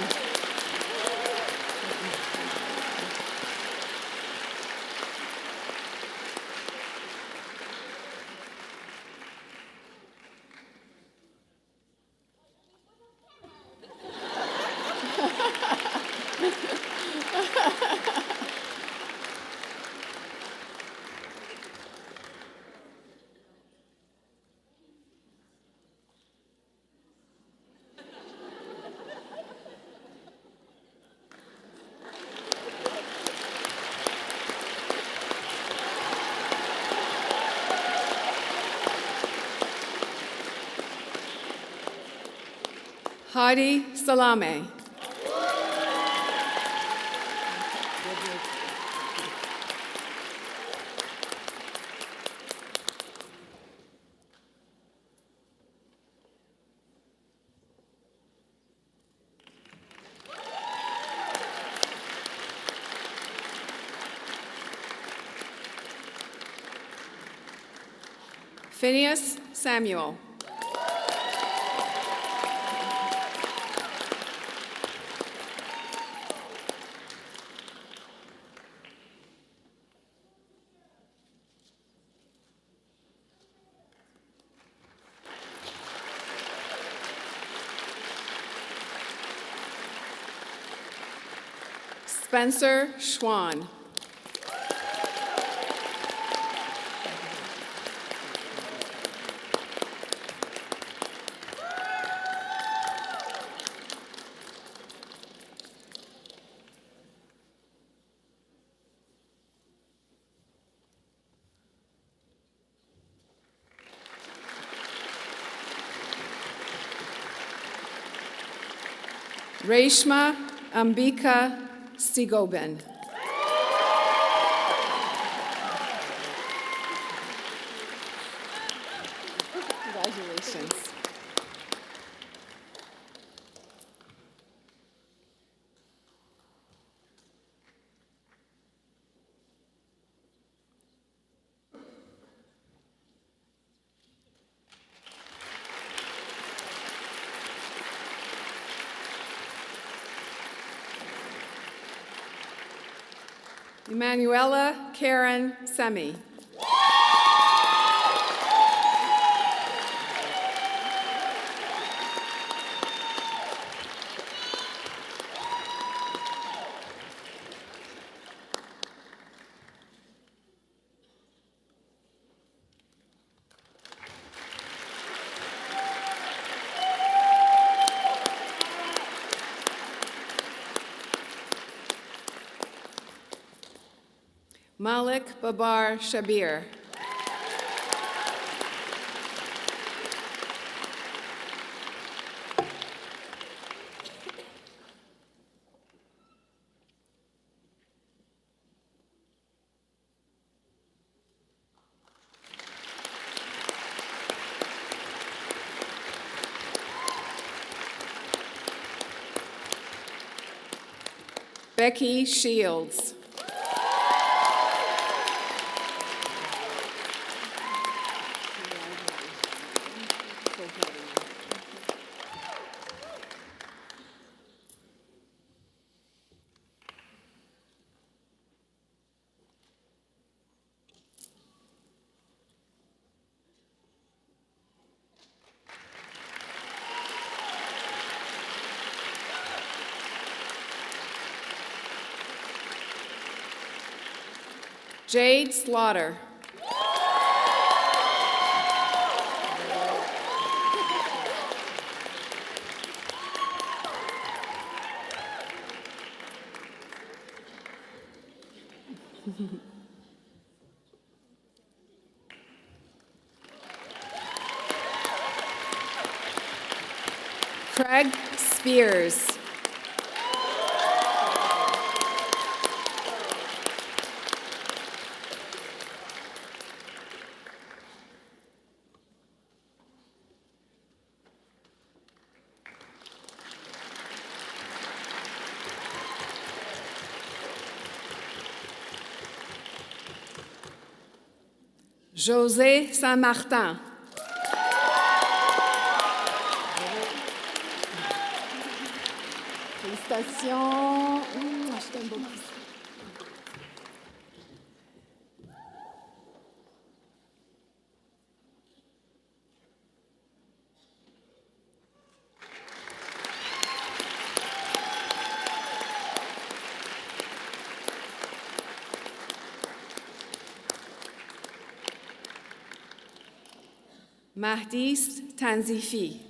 Hadi Salame. Phineas Samuel. Spencer Schwan. Reshma Ambika Sigoben. Congratulations. Emanuela Karen Semi. Malik Babar Shabir. Becky Shields. Jade Slaughter. Craig Spears. José Saint-Martin. Félicitations. Je t'aime beaucoup. Mahdis Tanzifi.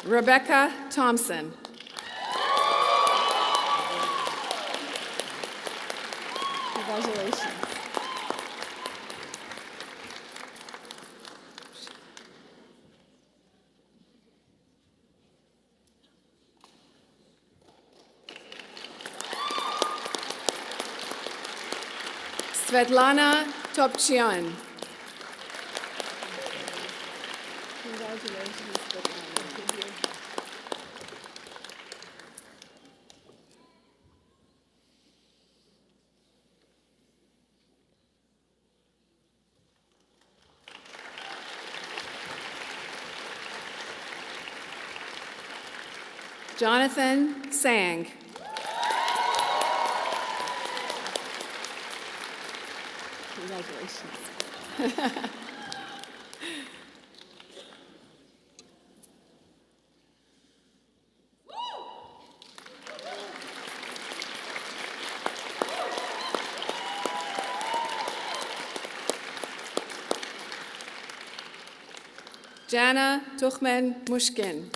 Rebecca Thompson. Congratulations. Svetlana Topchian. Congratulations, Svetlana. Jonathan Sang. Congratulations. Jana Tuchmen Mushkin.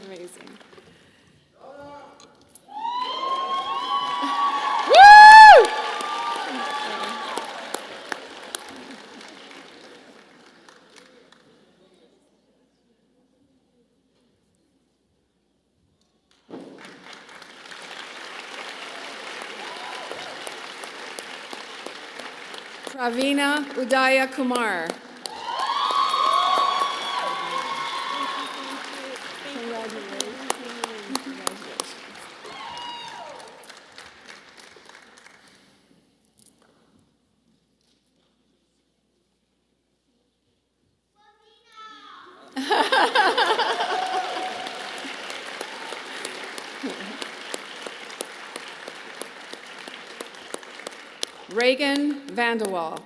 Amazing. Woo! Pravina Udaya Kumar. Reagan Vanderwall.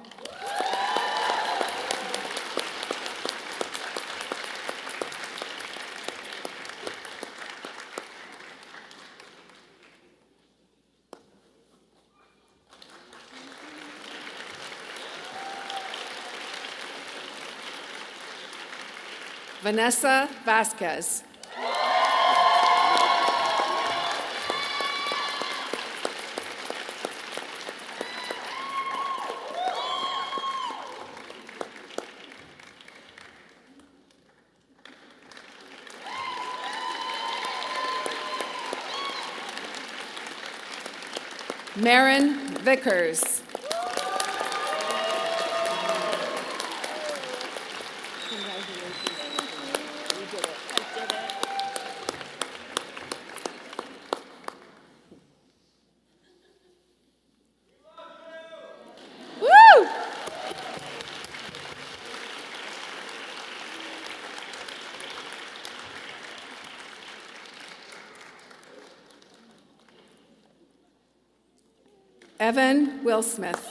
Vanessa Vasquez. Marin Vickers. Woo! Evan Will Smith.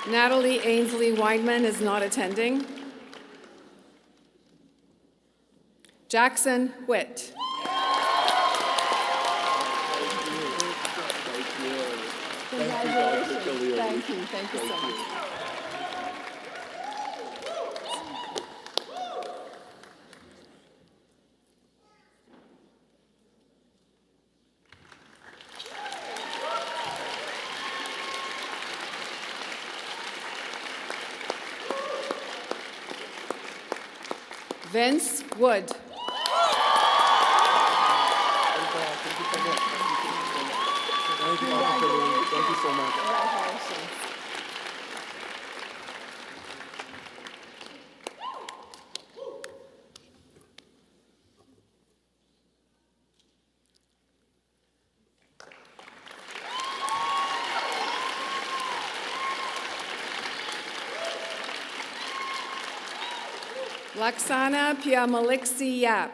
Natalie Ainsley Weinman is not attending. Jackson Witt. Congratulations. Thank you. Thank you so much. Vince Wood. Thank you so much. Laksana Piamaliksi Yap.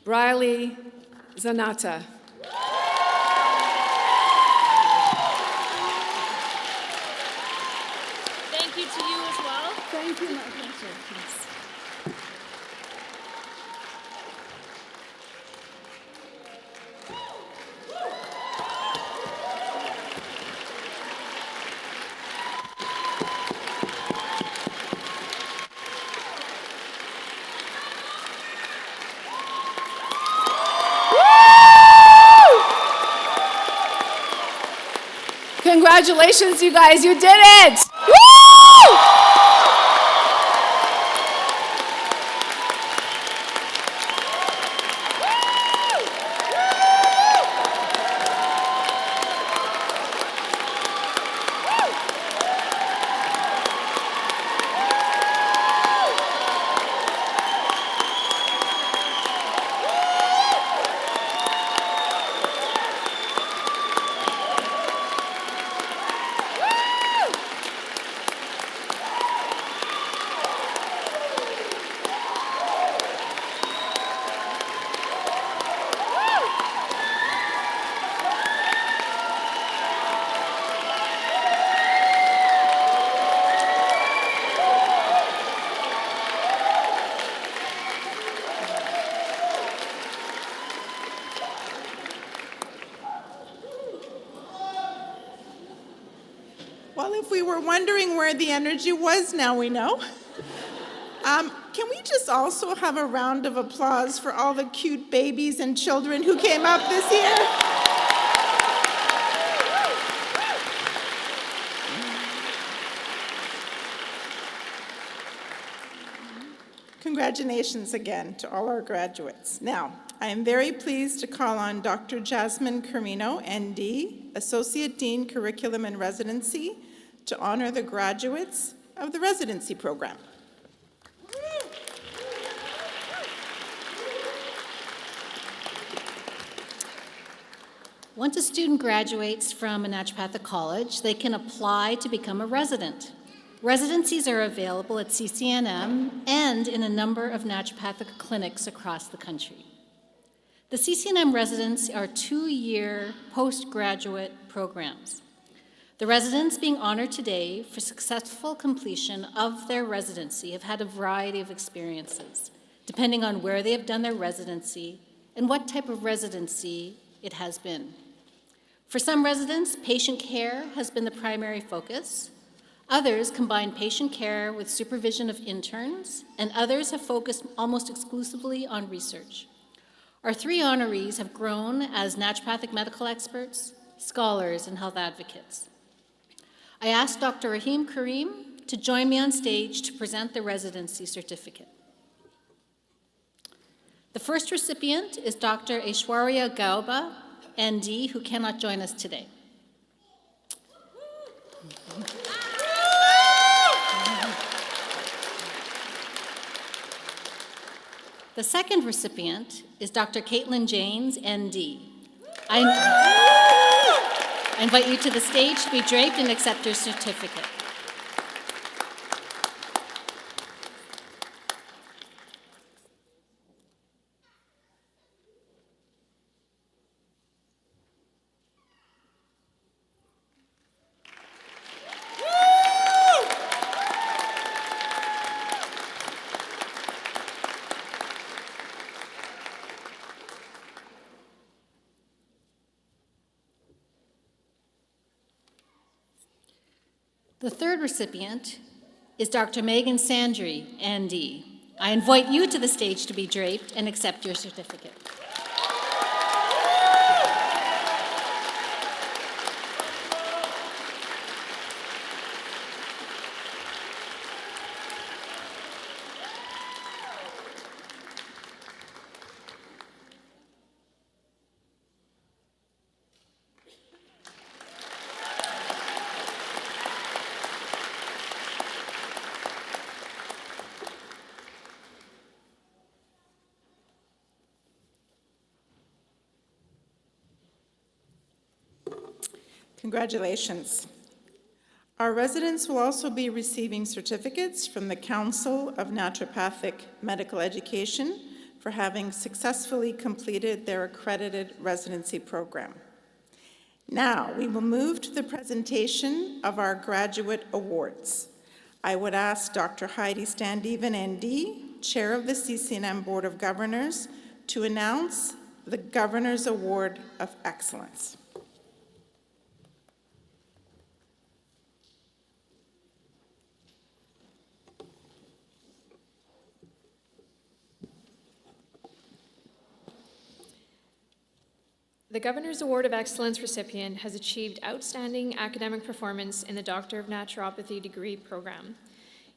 Riley Zanata. Thank you to you as well. Thank you, my pleasure. Thanks. Congratulations, you guys, you did it! Woo! Well, if we were wondering where the energy was, now we know. Can we just also have a round of applause for all the cute babies and children who came up this year? Congratulations again to all our graduates. Now, I am very pleased to call on Dr. Jasmine Carino, ND, Associate Dean, Curriculum and Residency, to honor the graduates of the residency program. Once a student graduates from a naturopathic college, they can apply to become a resident. Residencies are available at CCNM and in a number of naturopathic clinics across the country. The CCNM residents are 2-year postgraduate programs. The residents being honored today for successful completion of their residency have had a variety of experiences, depending on where they have done their residency and what type of residency it has been. For some residents, patient care has been the primary focus. Others combine patient care with supervision of interns, and others have focused almost exclusively on research. Our 3 honorees have grown as naturopathic medical experts, scholars, and health advocates. I asked Dr. Rahim Karim to join me on stage to present the residency certificate. The first recipient is Dr. Aishwarya Gauba, ND, who cannot join us today. The second recipient is Dr. Caitlin Janes, ND. I invite you to the stage to be draped and accept your certificate. The third recipient is Dr. Megan Sandry, ND. I invite you to the stage to be draped and accept your certificate. Congratulations. Our residents will also be receiving certificates from the Council of Naturopathic Medical Education for having successfully completed their accredited residency program. Now, we will move to the presentation of our graduate awards. I would ask Dr. Heidi Standeven, ND, Chair of the CCNM Board of Governors, to announce the Governor's Award of Excellence. The Governor's Award of Excellence recipient has achieved outstanding academic performance in the Doctor of Naturopathy degree program.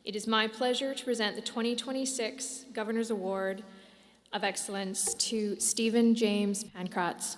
It is my pleasure to present the 2026 Governor's Award of Excellence to Stephen James Pankratz.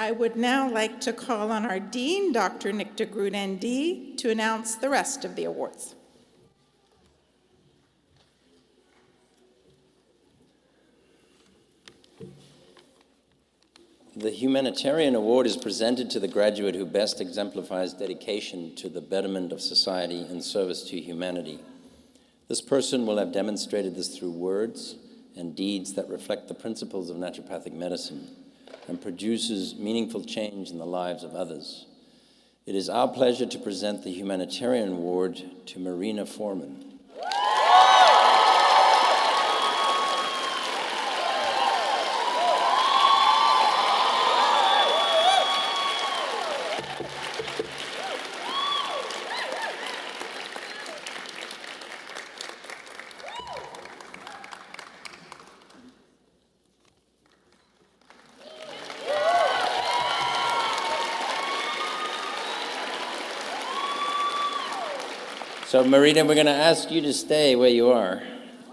I would now like to call on our Dean, Dr. Nick DeGroot, ND, to announce the rest of the awards. The Humanitarian Award is presented to the graduate who best exemplifies dedication to the betterment of society and service to humanity. This person will have demonstrated this through words and deeds that reflect the principles of naturopathic medicine and produces meaningful change in the lives of others. It is our pleasure to present the Humanitarian Award to Marina Foreman. So, Marina, we're going to ask you to stay where you are,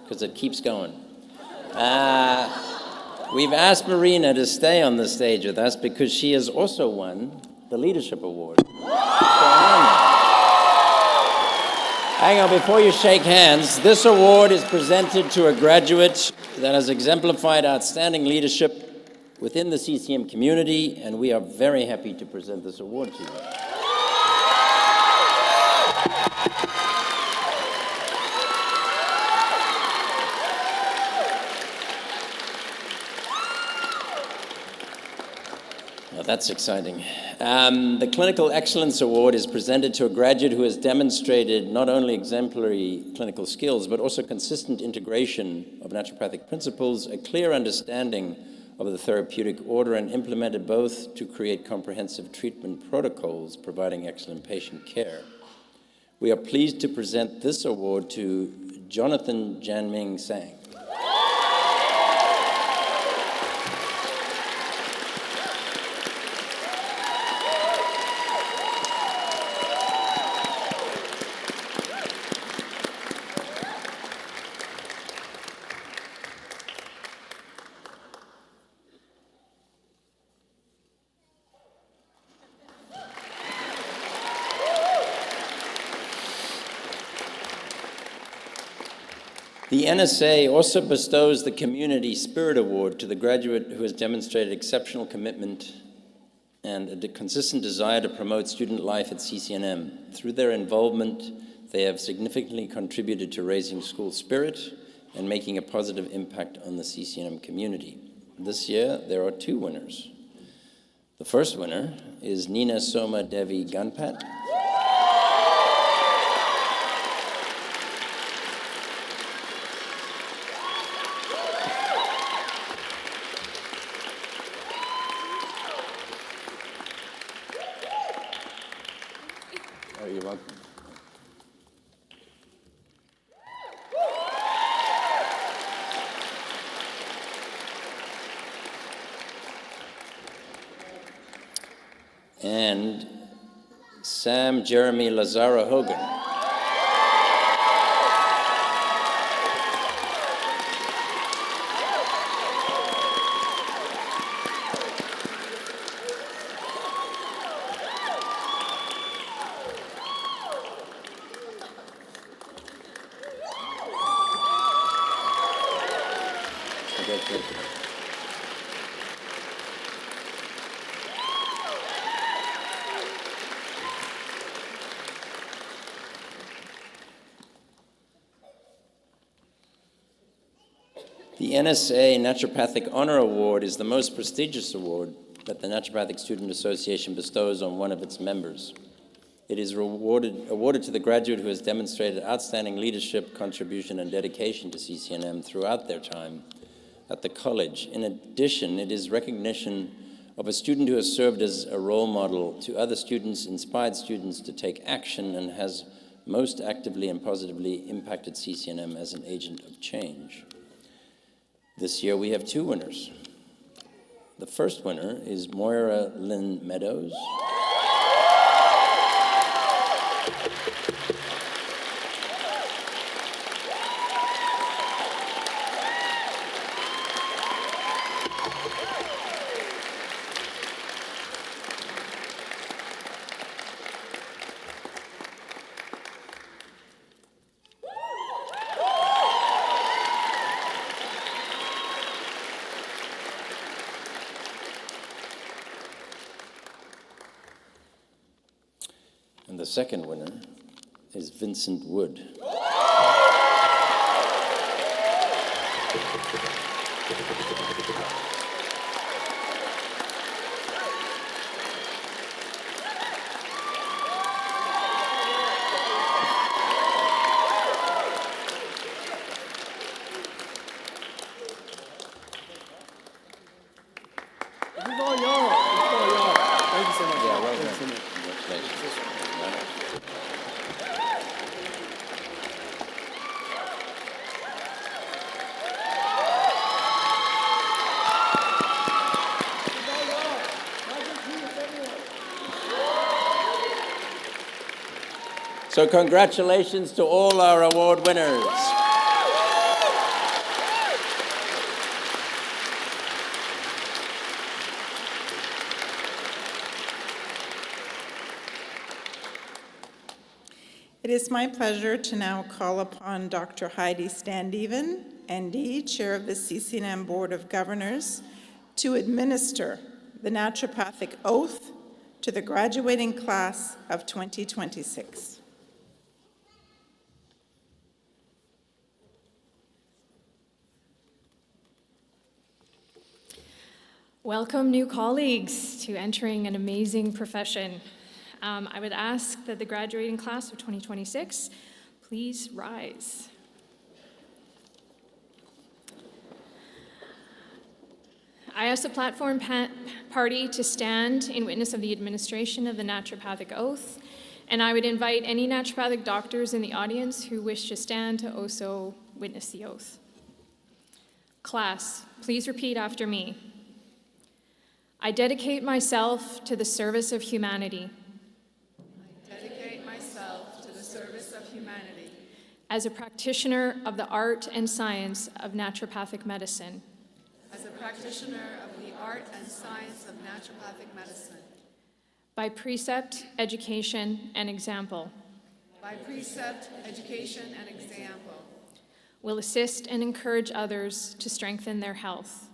because it keeps going. We've asked Marina to stay on the stage with us because she has also won the Leadership Award. Hang on, before you shake hands, this award is presented to a graduate that has exemplified outstanding leadership within the CCM community, and we are very happy to present this award to you. That's exciting. The Clinical Excellence Award is presented to a graduate who has demonstrated not only exemplary clinical skills, but also consistent integration of naturopathic principles, a clear understanding of the therapeutic order, and implemented both to create comprehensive treatment protocols, providing excellent patient care. We are pleased to present this award to Jonathan Janming Sang. The NSA also bestows the Community Spirit Award to the graduate who has demonstrated exceptional commitment and a consistent desire to promote student life at CCNM. Through their involvement, they have significantly contributed to raising school spirit and making a positive impact on the CCNM community. This year, there are 2 winners. The first winner is Nina Soma Devi Ganpat. Oh, you're welcome. And Sam Jeremy Lazara Hogan. Congratulations. The NSA Naturopathic Honor Award is the most prestigious award that the Naturopathic Student Association bestows on one of its members. It is awarded to the graduate who has demonstrated outstanding leadership, contribution, and dedication to CCNM throughout their time at the college. In addition, it is recognition of a student who has served as a role model to other students, inspired students to take action, and has most actively and positively impacted CCNM as an agent of change. This year we have 2 winners. The first winner is Moira Lynn Meadows. And the second winner is Vincent Wood. Thank you so much. Yeah, well Thank you done. so much. Congratulations. So congratulations to all our award winners. It is my pleasure to now call upon Dr. Heidi Standeven, ND, Chair of the CCNM Board of Governors, to administer the Naturopathic Oath to the graduating class of 2026. Welcome, new colleagues, to entering an amazing profession. I would ask that the graduating class of 2026 please rise. I ask the platform party to stand in witness of the administration of the Naturopathic Oath, and I would invite any naturopathic doctors in the audience who wish to stand to also witness the oath. Class, please repeat after me. I dedicate myself to the service of humanity. As a practitioner of the art and science of naturopathic medicine. As a practitioner of the art and science of naturopathic medicine. By precept, education, and example. By precept, education, and example. will assist and encourage others to strengthen their health,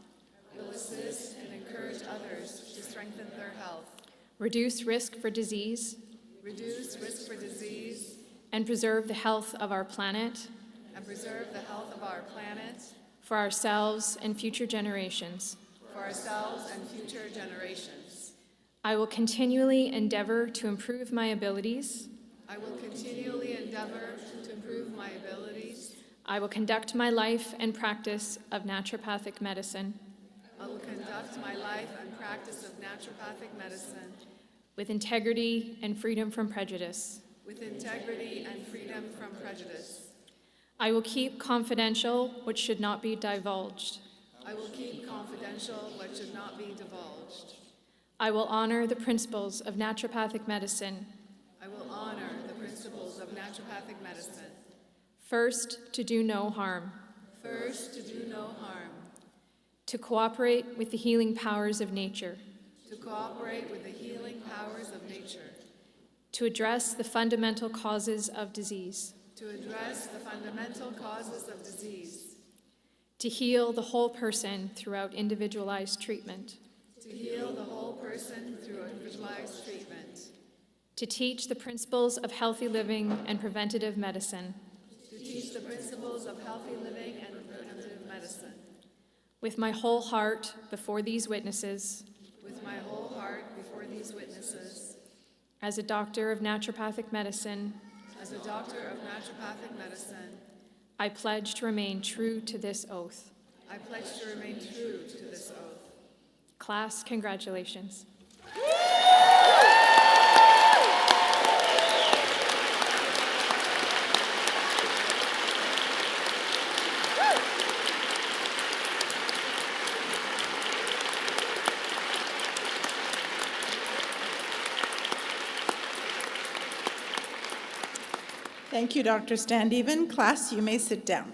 reduce risk for disease, and preserve the health of our planet, for ourselves and future generations. I will continually endeavor to improve my abilities. I will conduct my life and practice of naturopathic medicine with integrity and freedom from prejudice. I will keep confidential what should not be divulged. I will honor the principles of naturopathic medicine. First, to do no harm. To cooperate with the healing powers of nature. To address the fundamental causes of disease. To heal the whole person throughout individualized treatment. To teach the principles of healthy living and preventative medicine. With my whole heart before these witnesses. As a doctor of naturopathic medicine. I pledge to remain true to this oath. Class, congratulations. Thank you, Dr. Standeven. Class, you may sit down.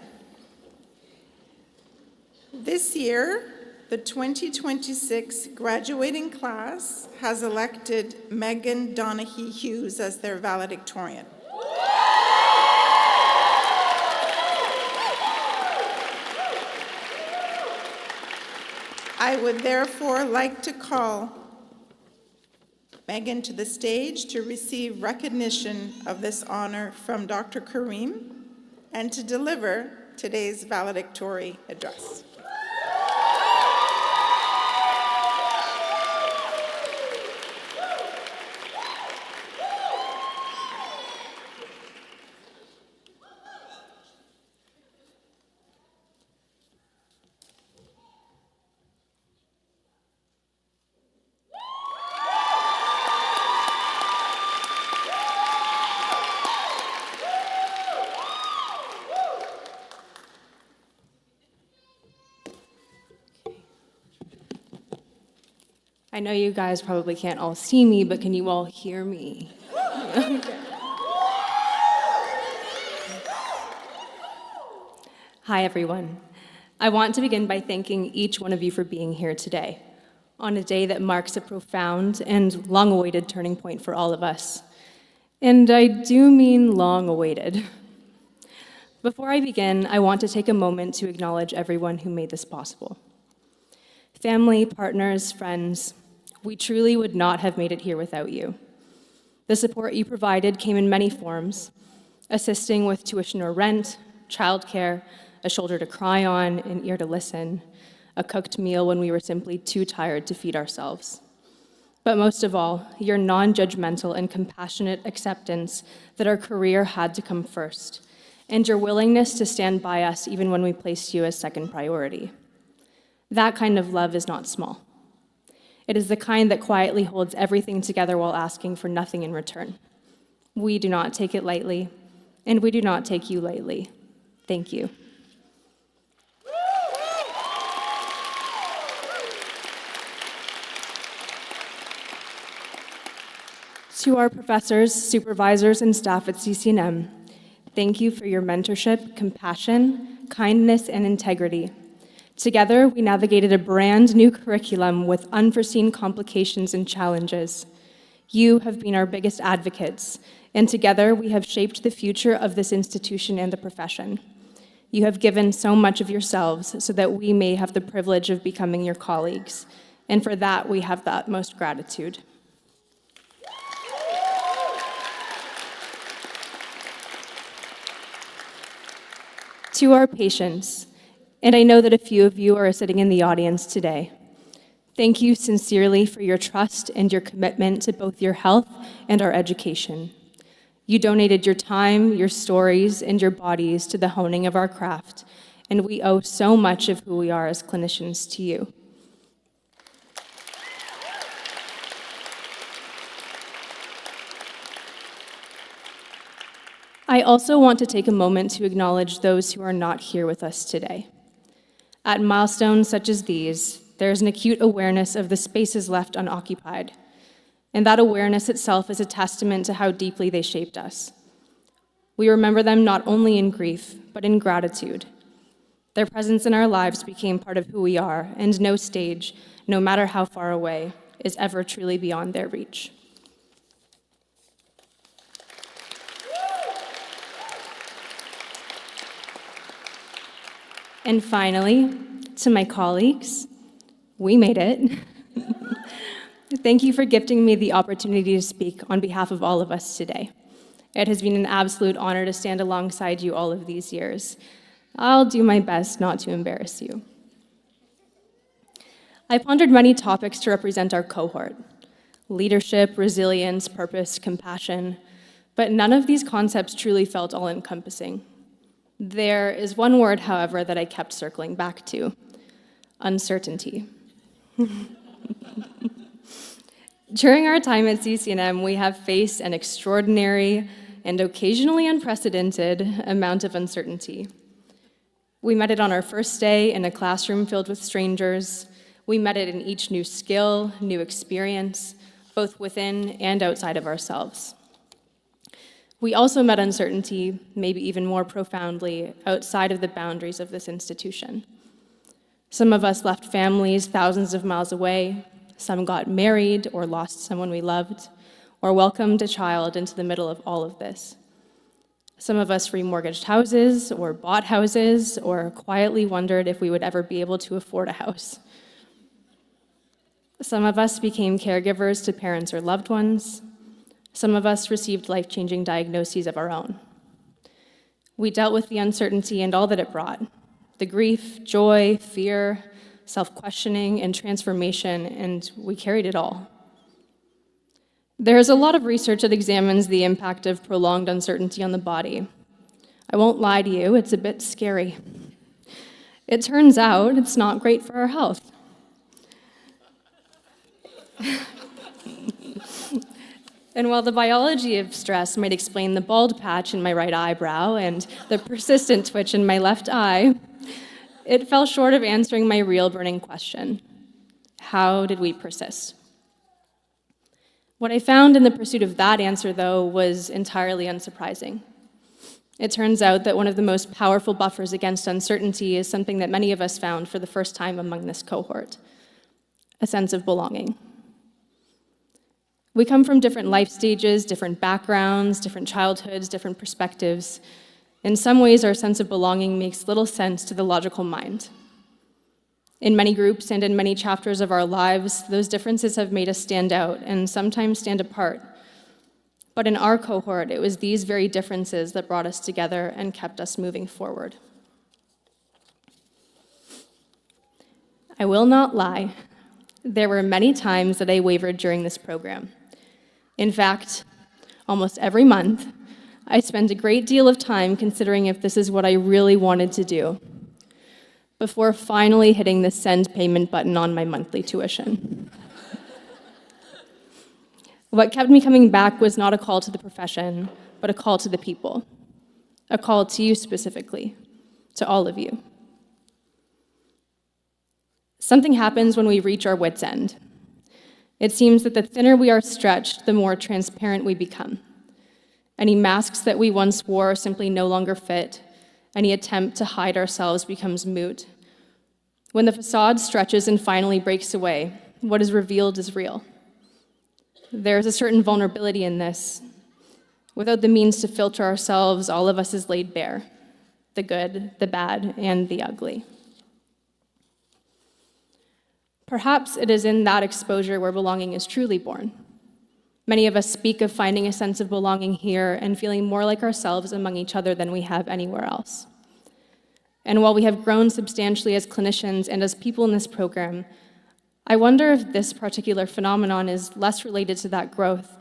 This year, the 2026 graduating class has elected Megan Donaghy Hughes as their valedictorian. I would therefore like to call Megan to the stage to receive recognition of this honor from Dr. Karim and to deliver today's valedictory address. I know you guys probably can't all see me, but can you all hear me? Hi, everyone. I want to begin by thanking each one of you for being here today, on a day that marks a profound and long-awaited turning point for all of us. And I do mean long-awaited. Before I begin, I want to take a moment to acknowledge everyone who made this possible. Family, partners, friends, we truly would not have made it here without you. The support you provided came in many forms, assisting with tuition or rent, childcare, a shoulder to cry on, an ear to listen, a cooked meal when we were simply too tired to feed ourselves. But most of all, your non-judgmental and compassionate acceptance that our career had to come first, and your willingness to stand by us even when we placed you as second priority. That kind of love is not small. It is the kind that quietly holds everything together while asking for nothing in return. We do not take it lightly, and we do not take you lightly. Thank you. To our professors, supervisors, and staff at CCNM, thank you for your mentorship, compassion, kindness, and integrity. Together, we navigated a brand new curriculum with unforeseen complications and challenges. You have been our biggest advocates, and together we have shaped the future of this institution and the profession. You have given so much of yourselves so that we may have the privilege of becoming your colleagues, and for that we have the utmost gratitude. To our patients, and I know that a few of you are sitting in the audience today, thank you sincerely for your trust and your commitment to both your health and our education. You donated your time, your stories, and your bodies to the honing of our craft, and we owe so much of who we are as clinicians to you. I also want to take a moment to acknowledge those who are not here with us today. At milestones such as these, there is an acute awareness of the spaces left unoccupied, and that awareness itself is a testament to how deeply they shaped us. We remember them not only in grief, but in gratitude. Their presence in our lives became part of who we are, and no stage, no matter how far away, is ever truly beyond their reach. And finally, to my colleagues, we made it. Thank you for gifting me the opportunity to speak on behalf of all of us today. It has been an absolute honor to stand alongside you all of these years. I'll do my best not to embarrass you. I pondered many topics to represent our cohort: leadership, resilience, purpose, compassion, but none of these concepts truly felt all-encompassing. There is one word, however, that I kept circling back to: uncertainty. During our time at CCNM, we have faced an extraordinary and occasionally unprecedented amount of uncertainty. We met it on our first day in a classroom filled with strangers. We met it in each new skill, new experience, both within and outside of ourselves. We also met uncertainty, maybe even more profoundly, outside of the boundaries of this institution. Some of us left families thousands of miles away. Some got married or lost someone we loved, or welcomed a child into the middle of all of this. Some of us remortgaged houses, or bought houses, or quietly wondered if we would ever be able to afford a house. Some of us became caregivers to parents or loved ones. Some of us received life-changing diagnoses of our own. We dealt with the uncertainty and all that it brought: the grief, joy, fear, self-questioning, and transformation, and we carried it all. There is a lot of research that examines the impact of prolonged uncertainty on the body. I won't lie to you, it's a bit scary. It turns out it's not great for our health. And while the biology of stress might explain the bald patch in my right eyebrow and the persistent twitch in my left eye, it fell short of answering my real burning question: how did we persist? What I found in the pursuit of that answer, though, was entirely unsurprising. It turns out that one of the most powerful buffers against uncertainty is something that many of us found for the first time among this cohort: a sense of belonging. We come from different life stages, different backgrounds, different childhoods, different perspectives. In some ways, our sense of belonging makes little sense to the logical mind. In many groups and in many chapters of our lives, those differences have made us stand out and sometimes stand apart. But in our cohort, it was these very differences that brought us together and kept us moving forward. I will not lie. There were many times that I wavered during this program. In fact, almost every month, I spent a great deal of time considering if this is what I really wanted to do, before finally hitting the send payment button on my monthly tuition. What kept me coming back was not a call to the profession, but a call to the people, a call to you specifically, to all of you. Something happens when we reach our wits' end. It seems that the thinner we are stretched, the more transparent we become. Any masks that we once wore simply no longer fit. Any attempt to hide ourselves becomes moot. When the facade stretches and finally breaks away, what is revealed is real. There is a certain vulnerability in this. Without the means to filter ourselves, all of us is laid bare. the good, the bad, and the ugly. Perhaps it is in that exposure where belonging is truly born. Many of us speak of finding a sense of belonging here and feeling more like ourselves among each other than we have anywhere else. And while we have grown substantially as clinicians and as people in this program, I wonder if this particular phenomenon is less related to that growth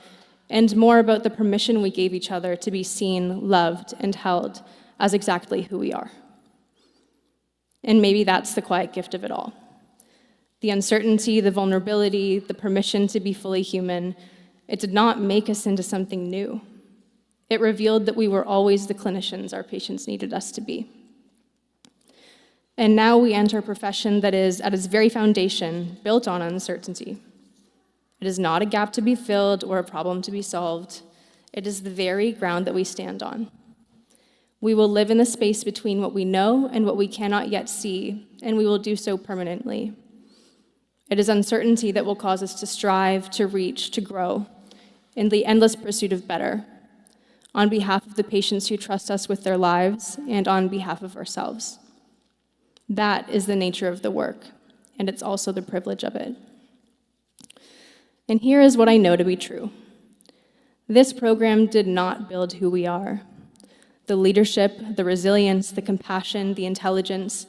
and more about the permission we gave each other to be seen, loved, and held as exactly who we are. And maybe that's the quiet gift of it all. The uncertainty, the vulnerability, the permission to be fully human, it did not make us into something new. It revealed that we were always the clinicians our patients needed us to be. And now we enter a profession that is, at its very foundation, built on uncertainty. It is not a gap to be filled or a problem to be solved. It is the very ground that we stand on. We will live in the space between what we know and what we cannot yet see, and we will do so permanently. It is uncertainty that will cause us to strive, to reach, to grow, in the endless pursuit of better, on behalf of the patients who trust us with their lives and on behalf of ourselves. That is the nature of the work, and it's also the privilege of it. And here is what I know to be true. This program did not build who we are. The leadership, the resilience, the compassion, the intelligence,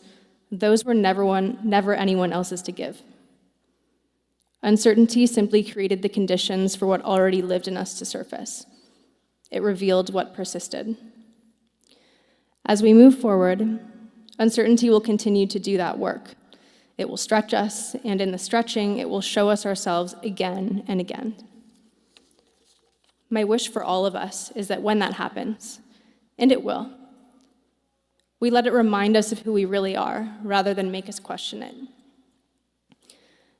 those were never anyone else's to give. Uncertainty simply created the conditions for what already lived in us to surface. It revealed what persisted. As we move forward, uncertainty will continue to do that work. It will stretch us, and in the stretching, it will show us ourselves again and again. My wish for all of us is that when that happens, and it will, we let it remind us of who we really are, rather than make us question it.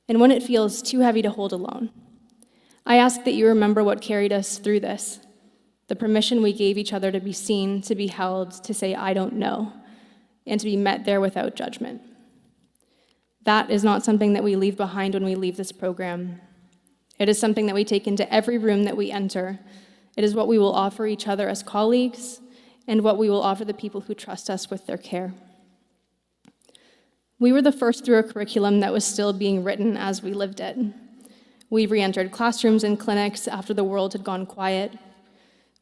And when it feels too heavy to hold alone, I ask that you remember what carried us through this, the permission we gave each other to be seen, to be held, to say, I don't know, and to be met there without judgment. That is not something that we leave behind when we leave this program. It is something that we take into every room that we enter. It is what we will offer each other as colleagues and what we will offer the people who trust us with their care. We were the first through a curriculum that was still being written as we lived it. We re-entered classrooms and clinics after the world had gone quiet.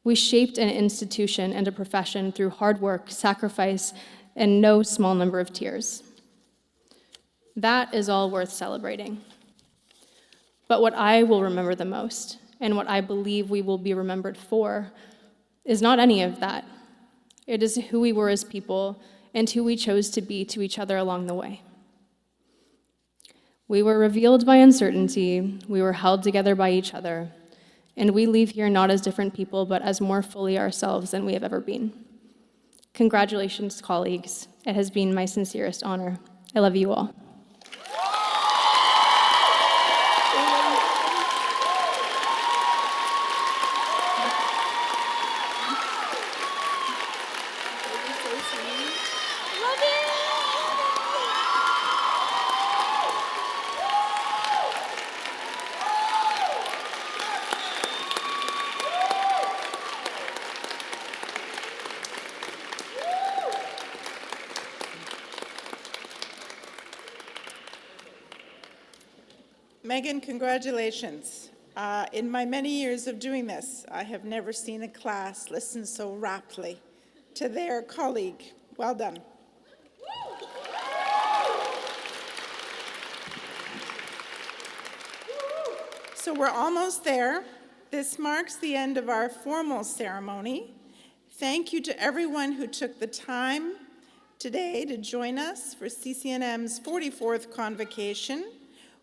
We shaped an institution and a profession through hard work, sacrifice, and no small number of tears. That is all worth celebrating. But what I will remember the most, and what I believe we will be remembered for, is not any of that. It is who we were as people and who we chose to be to each other along the way. We were revealed by uncertainty, we were held together by each other, and we leave here not as different people, but as more fully ourselves than we have ever been. Congratulations, colleagues. It has been my sincerest honor. I love you all. Megan, congratulations. In my many years of doing this, I have never seen a class listen so raptly to their colleague. Well done. So we're almost there. This marks the end of our formal ceremony. Thank you to everyone who took the time today to join us for CCNM's 44th Convocation.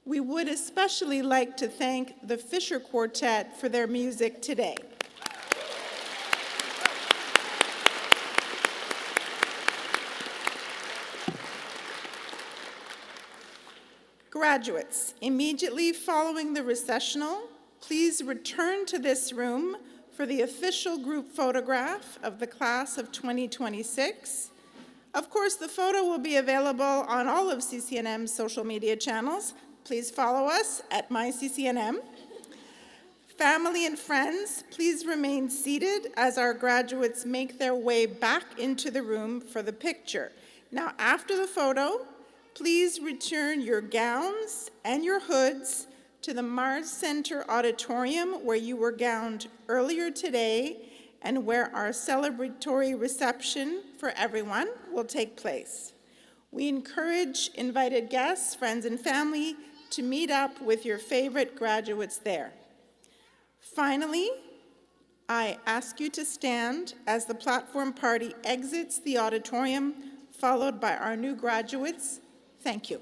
We would especially like to thank the Fisher Quartet for their music today. Graduates, immediately following the recessional, please return to this room for the official group photograph of the class of 2026. Of course, the photo will be available on all of CCNM's social media channels. Please follow us at myCCNM. Family and friends, please remain seated as our graduates make their way back into the room for the picture. Now, after the photo, please return your gowns and your hoods to the Mars Center Auditorium where you were gowned earlier today and where our celebratory reception for everyone will take place. We encourage invited guests, friends, and family to meet up with your favorite graduates there. Finally, I ask you to stand as the platform party exits the auditorium, followed by our new graduates. Thank you.